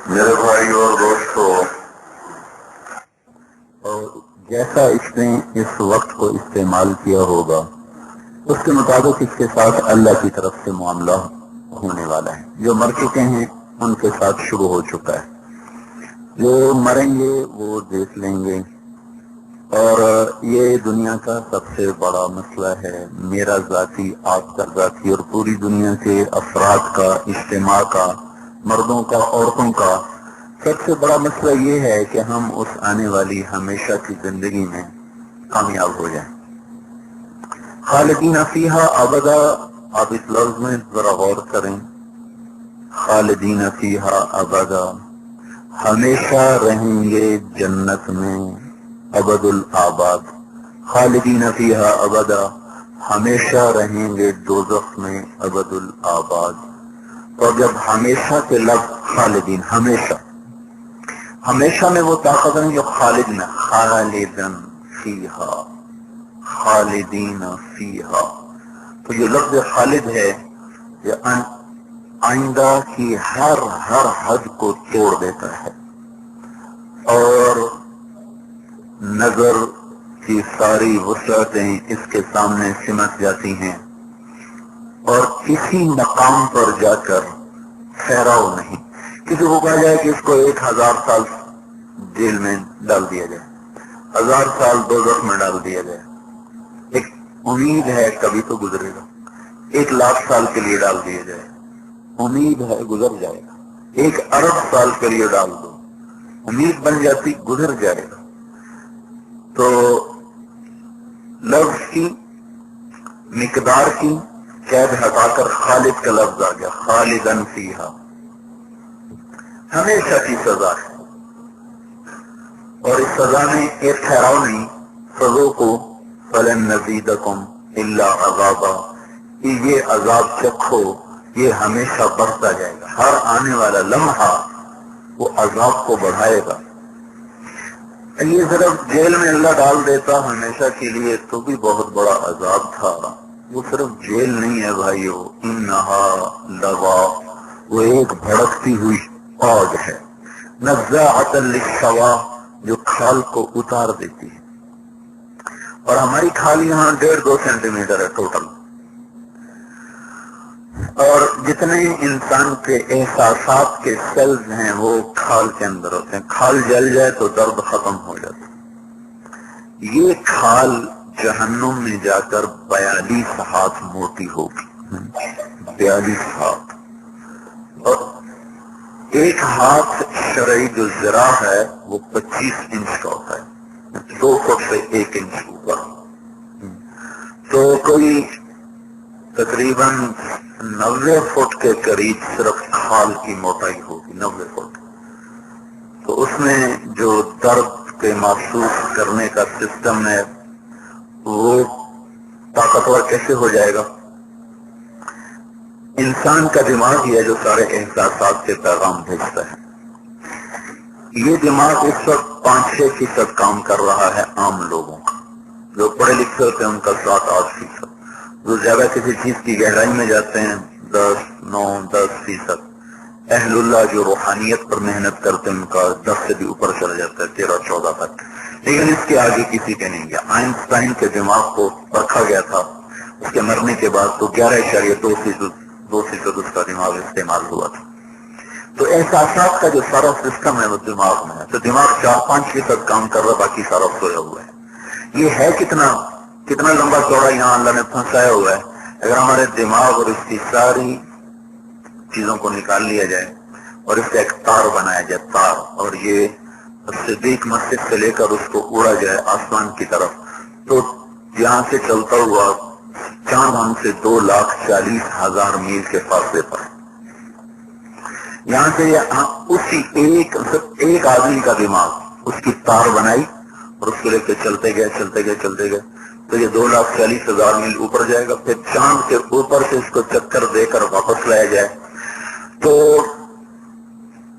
میرے بھائی اور دوستوں، اور جیسا اس نے اس وقت کو استعمال کیا ہوگا اس کے مطابق اس کے ساتھ اللہ کی طرف سے معاملہ ہونے والا ہے. جو مر چکے ہیں ان کے ساتھ شروع ہو چکا ہے، جو مریں گے وہ دیکھ لیں گے. اور یہ دنیا کا سب سے بڑا مسئلہ ہے، میرا ذاتی، آپ کا ذاتی، اور پوری دنیا کے افراد کا، اجتماع کا، مردوں کا، عورتوں کا سب سے بڑا مسئلہ یہ ہے کہ ہم اس آنے والی ہمیشہ کی زندگی میں کامیاب ہو جائیں. خالدین فیہا ابدا، آپ اس لفظ میں ذرا غور کریں. خالدین فیہا ابدا، ہمیشہ رہیں گے جنت میں، ابد الآباد. خالدین فیہا ابدا، ہمیشہ رہیں گے دوزخ میں، ابد الآباد. اور جب ہمیشہ کے لفظ خالدین، ہمیشہ، ہمیشہ میں وہ طاقت نہیں جو خالد میں، خالدن فیہا، خالدین فیہا. تو یہ لفظ خالد ہے یہ آئندہ کی ہر حد کو توڑ دیتا ہے اور نظر کی ساری وسعتیں اس کے سامنے سمٹ جاتی ہیں اور کسی مقام پر جا کر ٹھہراؤ نہیں. کسی کو کہا جائے کہ اس کو 1000 سال جیل میں ڈال دیا جائے، 1000 سال دوزخ میں ڈال دیا جائے، ایک امید ہے کبھی تو گزرے گا. 1,00,000 سال کے لیے ڈال دیا جائے، امید ہے گزر جائے گا. 1 ارب سال کے لیے ڈال دو، امید بن جاتی گزر جائے گا. تو لفظ کی مقدار کی قید ہٹا کر خالد کا لفظ آ گیا، خالدن فیہا، ہمیشہ کی سزا ہے. اور اس سزا میں ایک ٹھہراؤ نہیں، سزوں کو فلن نزیدکم الا عذابا، یہ عذاب چکھو، یہ ہمیشہ بڑھتا جائے گا. ہر آنے والا لمحہ وہ عذاب کو بڑھائے گا. یہ صرف جیل میں اللہ ڈال دیتا ہمیشہ کے لیے تو بھی بہت بڑا عذاب تھا. وہ صرف جیل نہیں ہے بھائیو، انہا لظا، وہ ایک بھڑکتی ہوئی آگ ہے، نزاعۃ للشوا، جو کھال کو اتار دیتی ہے. اور ہماری کھال یہاں 1.5-2 سینٹی میٹر ہے ٹوٹل. اور جتنے انسان کے احساسات کے سیلز ہیں وہ کھال کے اندر ہوتے ہیں. کھال جل جائے تو درد ختم ہو جاتا. یہ کھال جہنم میں جا کر 42 ہاتھ موٹی ہوگی، 42 ہاتھ. اور ایک ہاتھ شرعی جو ذراع ہے وہ 25 انچ کا ہوتا ہے، 2 فٹ سے 1 انچ اوپر. تو کوئی تقریباً 90 فٹ کے قریب صرف کھال کی موٹائی ہوگی، 90 فٹ. تو اس میں جو درد کے محسوس کرنے کا سسٹم ہے وہ طاقتور کیسے ہو جائے گا؟ انسان کا دماغ ہی ہے جو سارے احساسات کے پیغام بھیجتا ہے. یہ دماغ اس وقت 5-6% کام کر رہا ہے عام لوگوں کا. جو پڑھے لکھے ہوتے ہیں ان کا 7-8%. جو زیادہ کسی چیز کی گہرائی میں جاتے ہیں 10-9-10%. اہل اللہ جو روحانیت پر محنت کرتے ہیں ان کا 10 سے بھی اوپر چلا جاتا ہے، 13-14 تک. لیکن اس کے آگے کسی کے نہیں گیا. آئنسٹائن کے دماغ کو رکھا گیا تھا، اس کے مرنے کے بعد تو 11.2% اس کا دماغ استعمال ہوا تھا. تو احساسات کا جو سارا سسٹم ہے وہ دماغ میں ہے. تو دماغ 4-5% کام کر رہا، باقی سارا سویا ہوا ہے. یہ ہے کتنا لمبا چوڑا یہاں اللہ نے پھنسایا ہوا ہے. اگر ہمارے دماغ اور اس کی ساری چیزوں کو نکال لیا جائے اور اس کا ایک تار بنایا جائے، تار، اور یہ صدیق مسجد سے لے کر اس کو اڑا جائے آسمان کی طرف، تو یہاں سے چلتا ہوا چاند ہم سے 2,40,000 میل کے فاصلے پر. یہاں سے اسی ایک آدمی کا دماغ اس کی تار بنائی اور اس کو لے کے چلتے گئے تو یہ 2,40,000 میل اوپر جائے گا. پھر چاند کے اوپر سے اس کو چکر دے کر واپس لایا جائے تو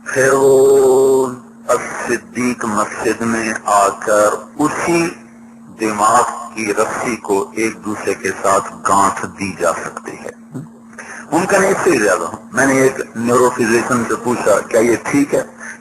پھر وہ صدیق مسجد میں آ کر اسی دماغ کی رسی کو ایک دوسرے کے ساتھ گانٹھ دی جا سکتی ہے. ممکن ہے اس سے زیادہ. میں نے ایک نیورو فزیشین سے پوچھا کیا یہ ٹھیک ہے؟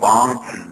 5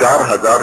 4000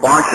5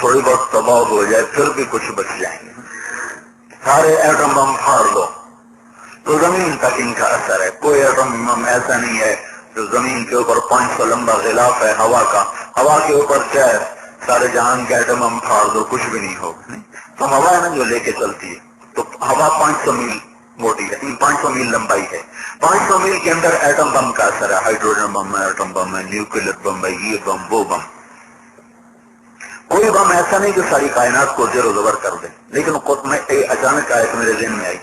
تھوڑی بہت تباہ ہو جائے پھر بھی کچھ بچ جائیں گے. سارے ایٹم بم پھاڑ دو تو زمین تک ان کا اثر ہے. کوئی ایٹم بم ایسا نہیں ہے جو زمین کے اوپر 500 لمبا غلاف ہے ہوا کا, ہوا کے اوپر چاہے سارے جہان کے ایٹم بم پھاڑ دو کچھ بھی نہیں ہوگا. تو ہوا ہے نا جو لے کے چلتی ہے, تو ہوا 500 میل موٹی ہے, 500 میل لمبائی ہے. 500 میل کے اندر ایٹم بم کا اثر ہے. ہائیڈروجن بم ہے, ایٹم بم ہے, نیوکلیر بم ہے, یہ بم وہ بم. کوئی بم ایسا نہیں جو ساری کائنات کو زیر و زبر کر دے. لیکن اچانک آیت میرے ذہن میں آئی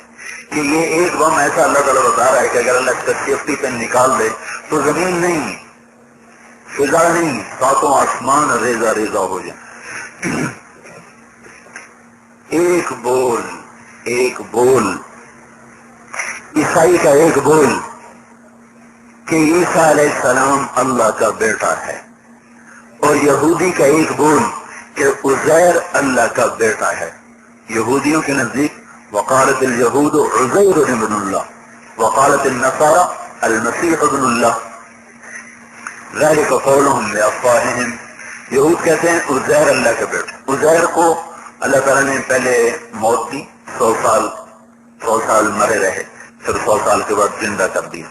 کہ یہ ایک بم ایسا اللہ تعالیٰ بتا رہا ہے کہ اگر اللہ اس کا سیفٹی پن نکال دے تو زمین نہیں, فضا نہیں, ساتوں آسمان ریزہ ریزہ ہو جائے. ایک بول عیسائی کا ایک بول کہ عیسیٰ علیہ السلام اللہ کا بیٹا ہے, اور یہودی کا ایک بول کہ عزیر اللہ کا بیٹا ہے. یہودیوں کے نزدیک وقالت الیہود عزیر ابن اللہ وقالت النصارى المسیح ابن اللہ ذلك قولهم بافواہہم. یہود کہتے ہیں عزیر اللہ کا بیٹا. عزیر کو اللہ تعالیٰ نے پہلے موت دی, 100 سال مرے رہے, پھر 100 سال کے بعد زندہ کر دیا.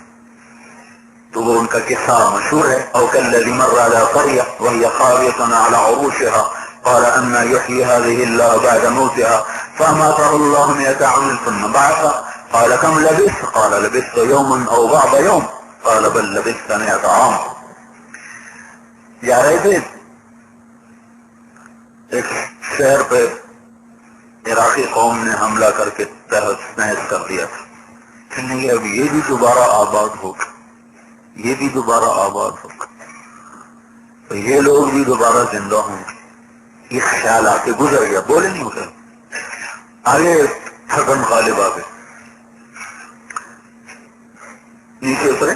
تو وہ ان کا قصہ مشہور ہے. او کالذی مر علی قریہ وہی خاویۃ علی عروشها قال ان یحیی هذه الله بعد موتها فاماته الله 100 عام ثم بعثه قال كم لبثت قال لبثت يوما او بعض يوم قال بل لبثت 100 عام. جا رہے تھے ایک شہر پہ عراقی قوم نے حملہ کر کے تہس نہس کر دیا تھا. نہیں اب یہ بھی دوبارہ آباد ہوگا, یہ بھی دوبارہ آباد ہوگا, تو یہ لوگ بھی دوبارہ زندہ ہوں گے. یہ خیال آ کے گزر گیا, بولے نہیں اتر. آگے تھکن غالب آ گئے, نیچے اترے,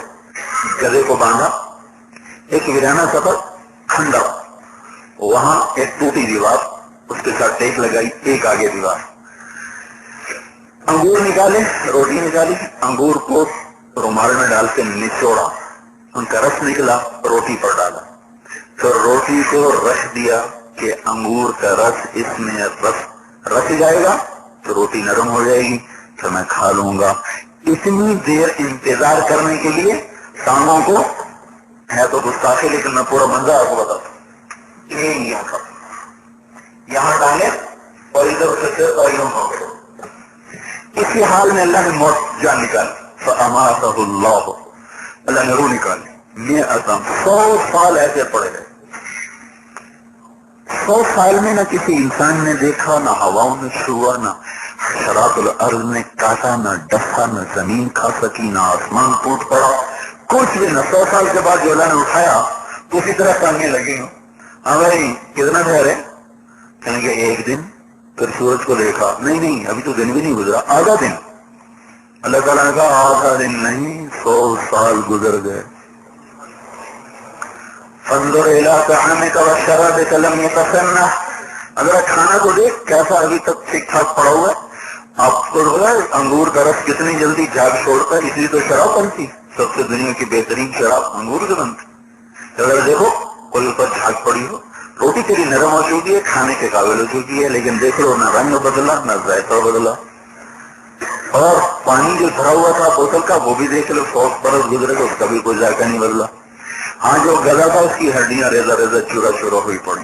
گدھے کو باندھا, ایک ویرانہ سفر کھنڈا, وہاں ایک ٹوٹی دیوار, اس کے ساتھ ٹیک لگائی, ایک آگے دیوار. انگور نکالے, روٹی نکالی, انگور کو رومال میں ڈال کے نچوڑا, ان کا رس نکلا, روٹی پر ڈالا, پھر روٹی کو رکھ دیا کہ انگور کا رس اس میں رس جائے گا تو روٹی نرم ہو جائے گی, تو میں کھا لوں گا. اتنی دیر انتظار کرنے کے لیے ٹانگوں کو, ہے تو گستاخی لیکن میں پورا منظر آپ کو بتاتا ہوں. یہاں ڈالے اور ادھر سے اور یوں ہو گئے. اسی حال میں اللہ نے موت جان نکالی. فاماتہ اللہ, اللہ نے روح نکالی. 100 سال ایسے پڑے رہے. 100 سال میں نہ کسی انسان نے دیکھا, نہ ہواؤں نے چھوا, نہ حشرات الارض نے کاٹا, نہ ڈسا, نہ زمین کھا سکی, نہ آسمان ٹوٹ پڑا, کچھ بھی نہ. 100 سال کے بعد جو اللہ نے اٹھایا تو اسی طرح ٹانگیں لگی ہوں. ہاں بھائی کتنا ٹھہرے, کہیں گے ایک دن. پھر سورج کو دیکھا, نہیں ابھی تو دن بھی نہیں گزرا, آدھا دن. اللہ تعالیٰ نے کہا آدھا دن نہیں, 100 سال گزر گئے. فانظر الى طعامك وشرابك لم يتسنه, اگر کھانا کو دیکھ کیسا ابھی تک ٹھیک ٹھاک پڑا ہوا ہے. آپ کو انگور کا رس کتنی جلدی جھاگ چھوڑتا ہے, اس لیے تو شراب بنتی, سب سے دنیا کی بہترین شراب انگور سے بنتی. اگر دیکھو کوئی اوپر جھاگ پڑی ہو, روٹی تیری نرم ہو چکی ہے, کھانے کے قابل ہو چکی ہے, لیکن دیکھ لو نہ رنگ بدلا نہ ذائقہ بدلا. اور پانی جو بھرا ہوا تھا بوتل کا وہ بھی دیکھ لو, 100 برس گزرے گا, اس کا بھی کوئی ذائقہ نہیں بدلا. ہاں جو گلا تھا اس کی ہڈیاں ریزہ ریزہ چورا چورا ہوئی پڑی.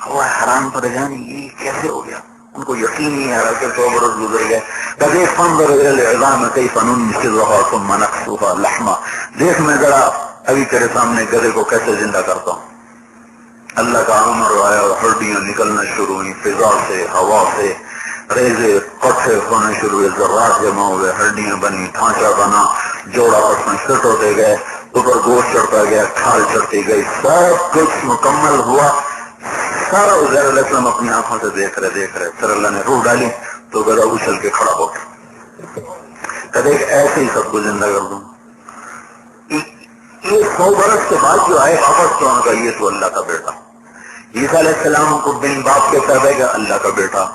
وہ حیران پریشان, یہ کیسے ہو گیا, ان کو یقین نہیں آ رہا کہ 100 برس گزر گئے. کبھی فانظر الى العظام كيف ننشزها ثم نكسوها لحما, دیکھ میں ذرا ابھی تیرے سامنے گدھے کو کیسے زندہ کرتا ہوں. اللہ کا امر آیا اور ہڈیاں نکلنا شروع ہوئی, فضا سے, ہوا سے, ریزے کٹھے ہونے شروع ہوئے, ذرات جمع ہوئے, ہڈیاں بنی, ڈھانچہ بنا, جوڑا آپس میں فٹ ہوتے گئے, اوپر گوشت چڑھتا گیا, کھال چڑھتی گئی, سب کچھ مکمل ہوا. سارا عزیر علیہ السلام اپنی آنکھوں سے دیکھ رہے. پھر اللہ نے روح ڈالی تو گدھا اچھل کے کھڑا ہو گیا. کہتے ایسے ہی سب کو زندہ کر دوں. یہ 100 برس کے بعد جو آئے واپس تو ان کا یہ تو اللہ کا بیٹا. عیسیٰ علیہ السلام کو بن باپ کے پیدا گا اللہ کا بیٹا.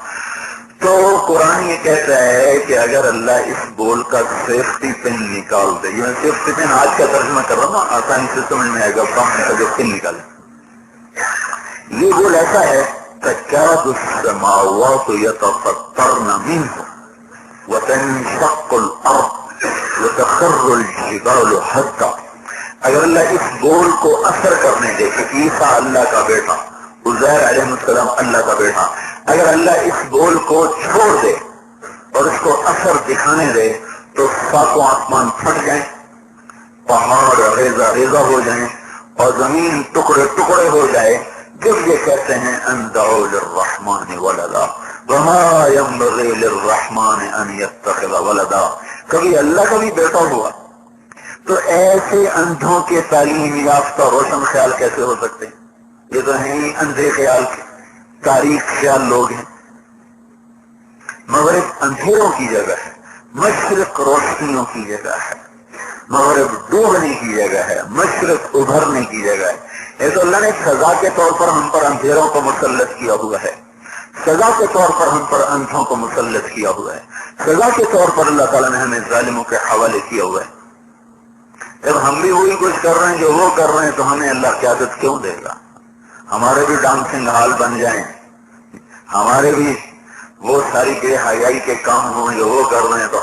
تو قرآن یہ کہتا ہے کہ اگر اللہ اس بول کا سیفٹی پن نکال دے, یہ سیفٹی پن آج کا ترجمہ کر رہا ہوں, آسانی سے سمجھ میں آئے گا, کام کا جو پن نکالے, یہ گول ایسا ہے تکاد السماوات یتفطرن منه وتنشق الارض وتخر الجبال حتى. اگر اللہ اس گول کو اثر کرنے دے کہ عیسیٰ اللہ کا بیٹا، عزیر علیہ السلام اللہ کا بیٹا، اگر اللہ اس گول کو چھوڑ دے اور اس کو اثر دکھانے دے تو ساتوں آسمان پھٹ جائیں، پہاڑ ریزہ ریزہ ہو جائیں اور زمین ٹکڑے ٹکڑے ہو جائے. جب یہ کہتے ہیں ان دعوا للرحمن ولدا وما ينبغي للرحمن ان يتخذ ولدا، کبھی اللہ کا بھی بیٹا ہوا تو ایسے اندھوں کے تعلیم یافتہ روشن خیال کیسے ہو سکتے ہیں؟ یہ تو ہیں ہی اندھے خیال کے تاریخ خیال لوگ ہیں. مغرب اندھیروں کی جگہ ہے، مشرق روشنیوں کی جگہ ہے. مغرب ڈوبنے کی جگہ ہے، مشرق ابھرنے کی جگہ ہے. یہ تو اللہ نے سزا کے طور پر ہم پر اندھیروں کو مسلط کیا ہوا ہے، سزا کے طور پر ہم پر اندھوں کو مسلط کیا ہوا ہے، سزا کے طور پر اللہ تعالیٰ نے ہمیں ظالموں کے حوالے کیا ہوا ہے. جب ہم بھی وہی کچھ کر رہے ہیں جو وہ کر رہے ہیں تو ہمیں اللہ قیادت کیوں دے گا؟ ہمارے بھی ڈانسنگ ہال بن جائیں، ہمارے بھی وہ ساری بے حیائی کے کام ہوں جو وہ کر رہے ہیں تو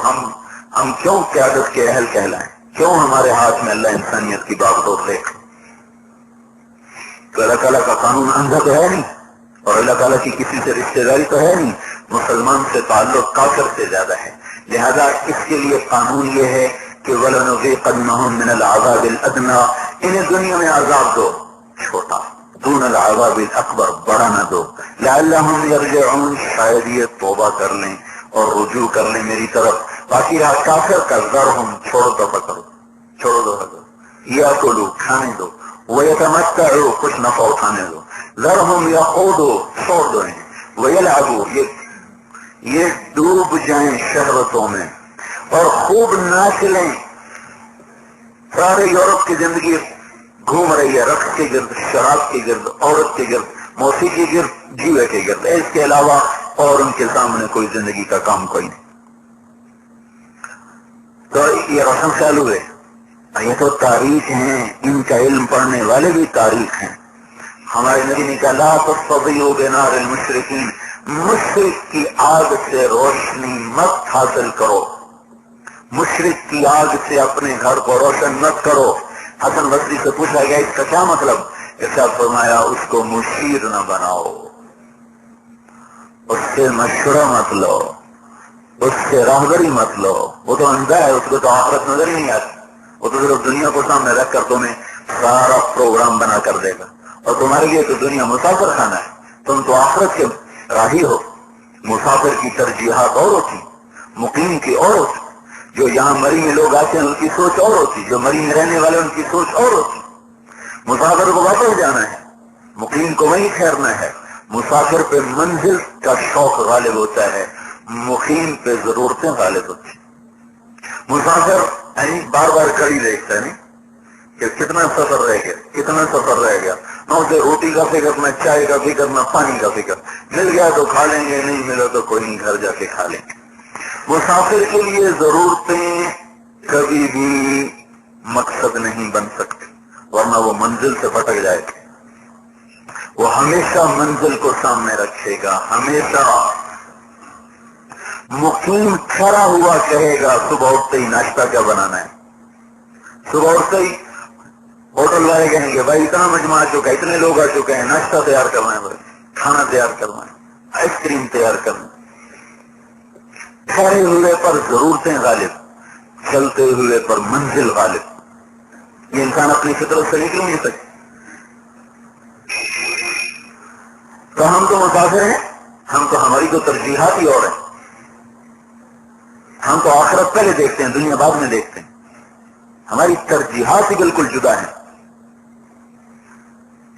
ہم کیوں قیادت کے اہل کہلائیں؟ کیوں ہمارے ہاتھ میں اللہ انسانیت کی باغ ڈور لے؟ تو اللہ تعالیٰ کا قانون اندھا تو ہے نہیں، اور اللہ تعالیٰ کی کسی سے رشتہ داری تو ہے نہیں. مسلمان سے تعلق کافر سے زیادہ ہے. لہذا اس کے لیے قانون یہ ہے کہ وَلَنُذِيقَنَّهُم مِّنَ الْعَذَابِ الْأَدْنَىٰ، انہیں دنیا میں عذاب دو چھوٹا، دون العذاب الاکبر بڑا نہ دو، لعلہم یرجعون، شاید یہ توبہ کر لیں اور رجوع کر لیں میری طرف. باقی رہا کافر کا ذرہم، چھوڑو دفع کرو، چھوڑو دفع کرو، یاکلوا کھانے دو، ویتمتعوا کچھ نفع اٹھانے دو، ذرہم یخوضوا چھوڑ دو انہیں، ویلعبوا یہ ڈوب جائیں شہوتوں میں اور خوب ناچ لیں. سارے یورپ کی زندگی گھوم رہی ہے رقص کے گرد، شراب کے گرد، عورت کے گرد، موسیقی کے گرد، جیوے کے گرد، اس کے علاوہ اور ان کے سامنے کوئی زندگی کا کام کوئی نہیں. تو یہ روشن خیال ہوئے. یہ تو تاریخ ہیں، ان کا علم پڑھنے والے بھی تاریخ ہیں. ہمارے نبی نے کہا لا تستضیئوا بنار المشرکین، مشرک کی آگ سے روشنی مت حاصل کرو، مشرک کی آگ سے اپنے گھر کو روشن مت کرو. حسن بصری سے پوچھا گیا اس کا کیا مطلب؟ ارشاد فرمایا اس کو مشیر نہ بناؤ، اس سے مشورہ مت لو، اس سے راہبری مت لو. وہ تو اندھا ہے، اس کو تو آخرت نظر ہی نہیں آتی. وہ تو صرف دنیا کو سامنے رکھ کر تمہیں سارا پروگرام بنا کر دے گا، اور تمہارے لیے تو دنیا مسافر خانہ ہے. تم تو آخرت کے راہی ہو. مسافر کی ترجیحات اور ہوتی، مقیم کی اور ہوتی. جو یہاں مری میں لوگ آتے ہیں ان کی سوچ اور ہوتی، جو مری میں رہنے والے ان کی سوچ اور ہوتی. مسافر کو واپس جانا ہے، مقیم کو وہیں ٹھہرنا ہے. مسافر پہ منزل کا شوق غالب ہوتا ہے، مقیم پہ ضرورتیں غالب ہوتی ہیں. مسافر بار بار کڑی دیکھتا ہے نہیں کہ کتنا سفر رہ گیا، کتنا سفر رہ گیا. نہ اسے روٹی کا فکر، نہ چائے کا فکر، نہ پانی کا فکر. مل گیا تو کھا لیں گے، نہیں ملا تو کوئی نہیں، گھر جا کے کھا لیں گے. مسافر کے لیے ضرورتیں کبھی بھی مقصد نہیں بن سکتی، ورنہ وہ منزل سے بھٹک جائے گا. وہ ہمیشہ منزل کو سامنے رکھے گا. ہمیشہ مقیم کھڑا ہوا کہے گا صبح اٹھتے ہی ناشتہ کیا بنانا ہے. صبح اٹھتے ہی ہوٹل والے کہیں گے بھائی اتنا مجمع آ چکا ہے، اتنے لوگ آ چکے ہیں، ناشتہ تیار کرنا ہے، بھائی کھانا تیار کرنا ہے، آئس کریم تیار کرنا ہے. ٹھہرے ہوئے پر ضرورتیں غالب، چلتے ہوئے پر منزل غالب. یہ انسان اپنی فطرت سے نکل نہیں سکے. تو ہم تو مسافر ہیں، ہم تو ہماری تو ترجیحات ہی اور ہیں. ہم تو آخرت پہلے دیکھتے ہیں، دنیا بعد میں دیکھتے ہیں. ہماری ترجیحات ہی بالکل جدا ہیں.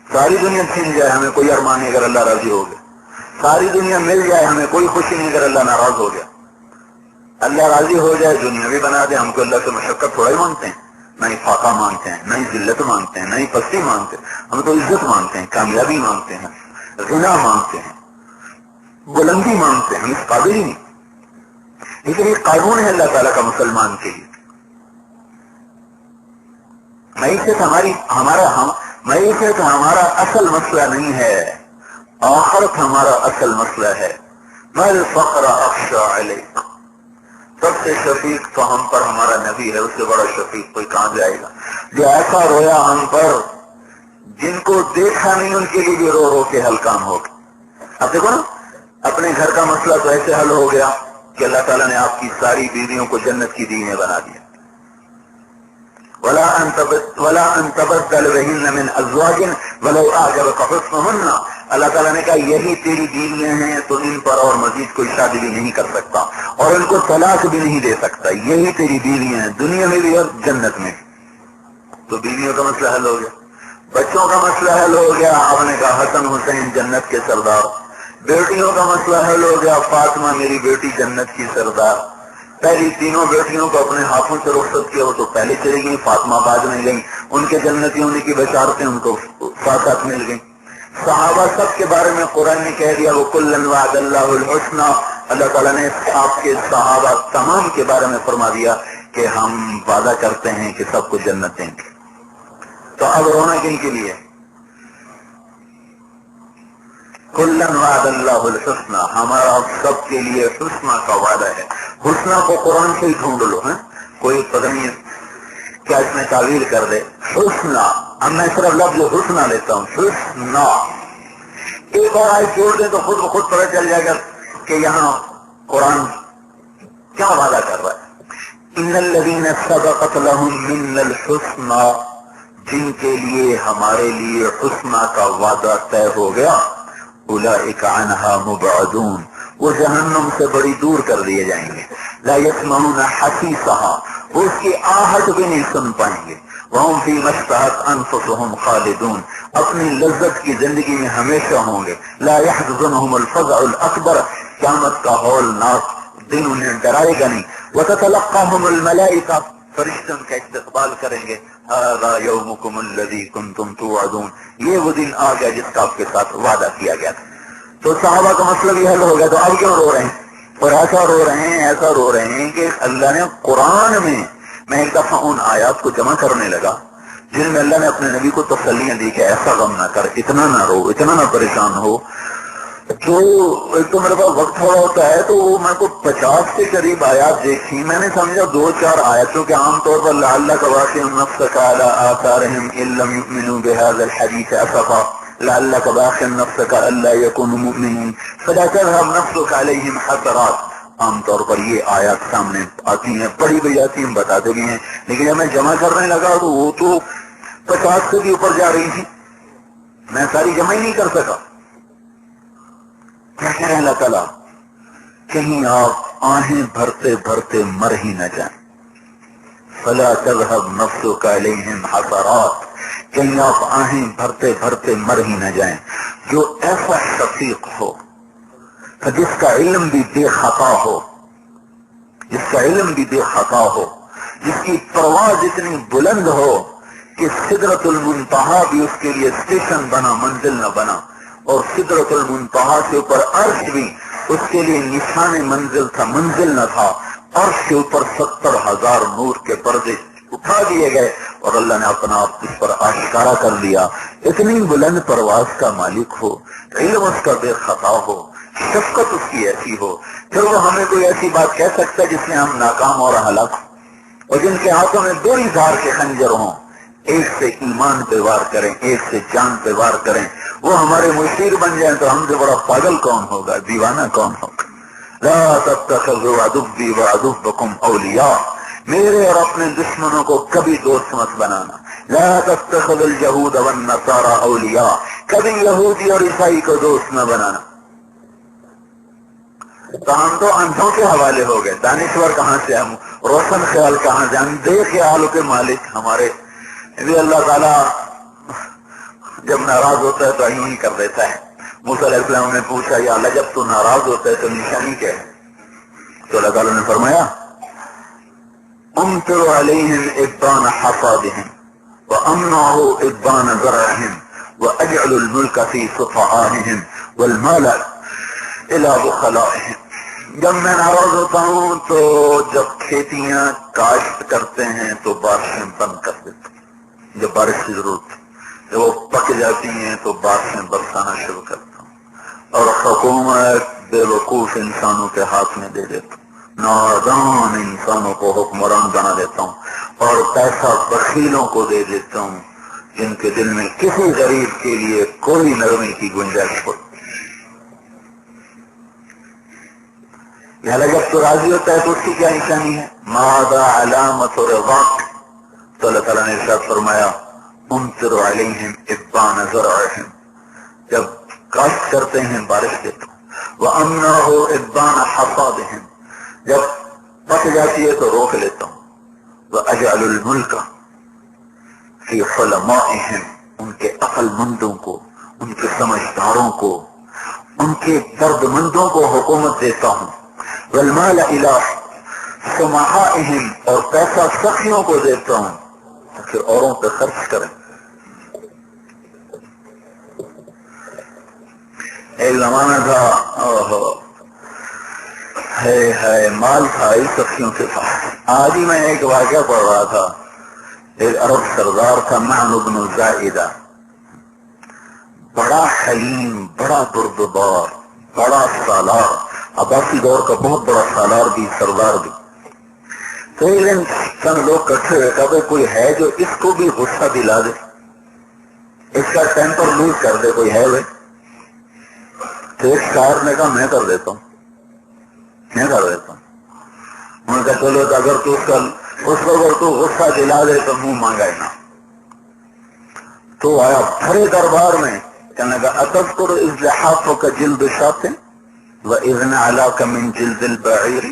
ساری دنیا چھین جائے ہمیں کوئی ارمان نہیں اگر اللہ راضی ہو گیا. ساری دنیا مل جائے ہمیں کوئی خوشی نہیں اگر اللہ ناراض ہو گیا. اللہ راضی ہو جائے دنیا بھی بنا دے، ہم کو اللہ سے مشقت تھوڑا ہی مانگتے ہیں، نہ ہی فاقہ مانگتے ہیں، نہ ہی ذلت مانگتے ہیں، نہ ہی پستی مانگتے ہیں. ہم تو عزت مانگتے ہیں، کامیابی مانگتے ہیں، غنا مانگتے ہیں، بلندی مانگتے ہیں. ہم اس قابل ہی نہیں. لیکن یہ قانون ہے اللہ تعالیٰ کا مسلمان کے لیے. معیشت معیشت ہمارا اصل مسئلہ نہیں ہے. آخرت ہمارا اصل مسئلہ ہے. مل فقر اخشى علیک، سب سے شفیق تو ہم پر ہمارا نبی ہے، اس سے بڑا شفیق کوئی کہاں جائے گا. جو ایسا رویا ہم پر، جن کو دیکھا نہیں ان کے لیے بھی رو رو کے حل کام ہوگا. اب دیکھو نا، اپنے گھر کا مسئلہ تو ایسے حل ہو گیا کہ اللہ تعالیٰ نے آپ کی ساری بیویوں کو جنت کی بیویاں بنا دیا. ولا ان تبدل بهن من ازواج ولو اعجبك حسنهن، اللہ تعالیٰ نے کہا یہی تیری بیویاں ہیں، تو ان پر اور مزید کوئی شادی بھی نہیں کر سکتا اور ان کو طلاق بھی نہیں دے سکتا. یہی تیری بیویاں ہیں، دنیا میں بھی اور جنت میں. تو بیویوں کا مسئلہ حل ہو گیا. بچوں کا مسئلہ حل ہو گیا، آپ نے کہا حسن حسین جنت کے سردار. بیٹیوں کا مسئلہ حل ہو گیا، فاطمہ میری بیٹی جنت کی سردار. پہلی تینوں بیٹیوں کو اپنے ہاتھوں سے رخصت کیا، وہ تو پہلے چلی گئی، فاطمہ بعد میں گئی. ان کے جنتی ہونے کی بشارتیں ان کو ساتھ ساتھ مل گئی. صحابہ سب کے بارے میں قرآن نے کہہ دیا وَكُلًّا وَعَدَ اللَّهُ الْحُسْنَى، اللہ تعالیٰ نے آپ کے صحابہ تمام کے بارے میں فرما دیا کہ ہم وعدہ کرتے ہیں کہ سب کو جنت دیں گے. تو اب رونا کن کے لیے؟ کلن وعد اللہ الحسنى، ہمارا سب کے لیے حسنہ کا وعدہ ہے. حسنہ کو قرآن سے ہی ڈھونڈ لو، ہیں کوئی پتہ نہیں کیا اس میں تعویل کر دے. حسنہ، اب میں صرف لفظ حسنہ لیتا ہوں، حسنہ. ایک اور آیت چھوڑ دیں تو خود بخود پتہ چل جائے گا کہ یہاں قرآن کیا وعدہ کر رہا ہے. ان الذین سبقت لهم منا الحسنى، جن کے لیے ہمارے لیے حسنہ کا وعدہ طے ہو گیا، اولئک عنہا مبعدون، وہ جہنم سے بڑی دور کر دیے جائیں گے. لا یسمعون حسیسها، وہ اس کی آہٹ بھی نہیں سن پائیں گے. وہم فیما اشتہت انفسهم خالدون، اپنی لذت کی زندگی میں ہمیشہ ہوں گے. لا يحزنهم الفزع الاکبر، قیامت کا ہولناک دن انہیں ڈرائے گا نہیں. وتتلقاهم الملائکہ، فرشتے ان کا استقبال کریں گے. هذا يومكم الذي كنتم توعدون، یہ وہ دن آ گیا جس کا آپ کے ساتھ وعدہ کیا گیا تھا. تو صحابہ کا مسئلہ بھی حل ہو گیا، تو اب کیوں رو رہے ہیں؟ اور ایسا رو رہے ہیں کہ اللہ نے قرآن میں ایک دفعہ ان آیات کو جمع کرنے لگا جن میں اللہ نے اپنے نبی کو تسلیاں دی کہ ایسا غم نہ کر، اتنا نہ رو، اتنا نہ پریشان ہو. تو ایک تو میرے پاس وقت تھوڑا ہوتا ہے، تو میں کو 50 کے قریب آیات دیکھی. میں نے سمجھا 2-4 آیتوں کے عام طور پر لعلک باخع نفسک علی آثارہم ان لم یؤمنوا بہذا الحدیث اسفا، لعلک باخع نفسک الا یکونوا مؤمنین فلا تذهب نفسک علیہم حسرات. عام طور پر یہ آیات سامنے آتی ہیں، پڑھی بھی جاتی ہیں، بتاتے بھی ہیں، لیکن جب میں جمع کرنے لگا تو وہ تو 50 سے بھی اوپر جا رہی تھی. میں ساری جمع ہی نہیں کر سکا. کیا کہہ رہے ہیں اللہ تعالیٰ؟ کہیں آپ آہیں بھرتے بھرتے مر ہی نہ جائیں. فلا تذهب نفسك علیہم حسرات، کہیں آپ آہیں بھرتے بھرتے مر ہی نہ جائیں. جو ایسا شفیق ہو، جس کا علم بھی بے خطا ہو، جس کا علم بھی بے خطا ہو، جس کی پرواز اتنی بلند ہو کہ سدرۃ المنتہا بھی اس کے لیے اسٹیشن بنا، منزل نہ بنا، اور سدرۃ المنتہا کے اوپر عرش بھی اس کے لیے نشان منزل تھا، منزل نہ تھا. عرش کے اوپر 70,000 نور کے پردے اٹھا دیے گئے اور اللہ نے اپنا آپ اس پر آشکارا کر دیا. اتنی بلند پرواز کا مالک ہو، علم اس کا بے خطا ہو، شفقت اس کی ایسی ہو، پھر وہ ہمیں کوئی ایسی بات کہہ سکتا ہے جس میں ہم ناکام اور ہلاک ہوں. اور جن کے ہاتھوں میں 2 ہی دھار کے خنجر ہوں، ایک سے ایمان پہ وار کریں، ایک سے جان پہ وار کریں، وہ ہمارے مشیر بن جائیں تو ہم سے بڑا پاگل کون ہوگا، دیوانہ کون ہوگا. لا تتخذوا عدوی وعدوکم اولیاء، میرے اور اپنے دشمنوں کو کبھی دوست مت بنانا. لا تتخذوا اليہود والنصارى اولیاء، کبھی یہودی اور عیسائی کو دوست نہ بنانا. تو ہم تو اندھوں کے حوالے ہو گئے، دانشور کہاں سے، ہم روشن خیال کہاں سے، اندھے خیالوں کے مالک ہمارے. اللہ تعالیٰ جب ناراض ہوتا ہے تو یوں ہی کر دیتا ہے. موسیٰ علیہ السلام نے پوچھا یا اللہ جب تو ناراض ہوتا ہے تو نشانی کیا ہے؟ تو اللہ تعالیٰ نے فرمایا امطر علیہم ابان حصادہم وامنعوا ابان زرعہم واجعل الملک فی صفعانہم والمال الی بخلائہم. جب میں ناراض ہوتا ہوں تو جب کھیتیاں کاشت کرتے ہیں تو بارشیں بند کر دیتا ہوں، جب بارش کی ضرورت، جب وہ پک جاتی ہیں تو بارشیں برسانا شروع کرتا ہوں. اور حکومت بے وقوف انسانوں کے ہاتھ میں دے دیتا ہوں، نادان انسانوں کو حکمران بنا دیتا ہوں، اور پیسہ بخیلوں کو دے دیتا ہوں جن کے دل میں کسی غریب کے لیے کوئی نرمی کی گنجائش ہو۔ لہذا جب تو راضی ہوتا ہے تو اس کی کیا نشانی ہے؟ ماذا علامت رضاک، تو اللہ تعالیٰ نے ارشاد فرمایا امطر علیہم ابان زرعہم، جب کاشت کرتے ہیں بارش دیتا ہوں، وَأَمْنَعُ إِبَّانَ حَصَادِهِمْ، جب پک جاتی ہے تو روک لیتا ہوں، وَأَجْعَلُ الْمُلْكَ فِي حُلَمَائِهِمْ، ان کے عقل مندوں کو، ان کے سمجھداروں کو، ان کے درد مندوں کو حکومت دیتا ہوں، وَالْمَالَ إِلَىٰ سُمَحَائِهِمْ، اور پیسہ سخیوں کو دیتا ہوں تاکہ اوروں پہ خرچ کریں۔ ایک زمانہ تھا ہے مال تھا اس سخیوں کے پاس۔ آج ہی میں ایک واقعہ پڑھ رہا تھا، ایک عرب سردار تھا معن بن زائدہ، بڑا حلیم، بڑا بردبار، بڑا سالار، عباسی دور کا بہت بڑا سالار بھی، سردار بھی۔ تو ایک دن چند لوگ کٹھے ہوئے، کہا کوئی ہے جو اس کو بھی غصہ دلا دے، اس کا ٹیمپر لوز کر دے، کوئی ہے وہ؟ تو ایک شاعر نے کہا میں کر دیتا ہوں، میں کر دیتا ہوں۔ انہوں نے کہا چلو اگر تو اس کو اگر تو غصہ دلا دے تو منہ مانگا نا۔ تو آیا بھرے دربار میں، کہنے لگا اتذکر اذ لحافک جلد شاۃ واذ نعلاک من جلد البعیر،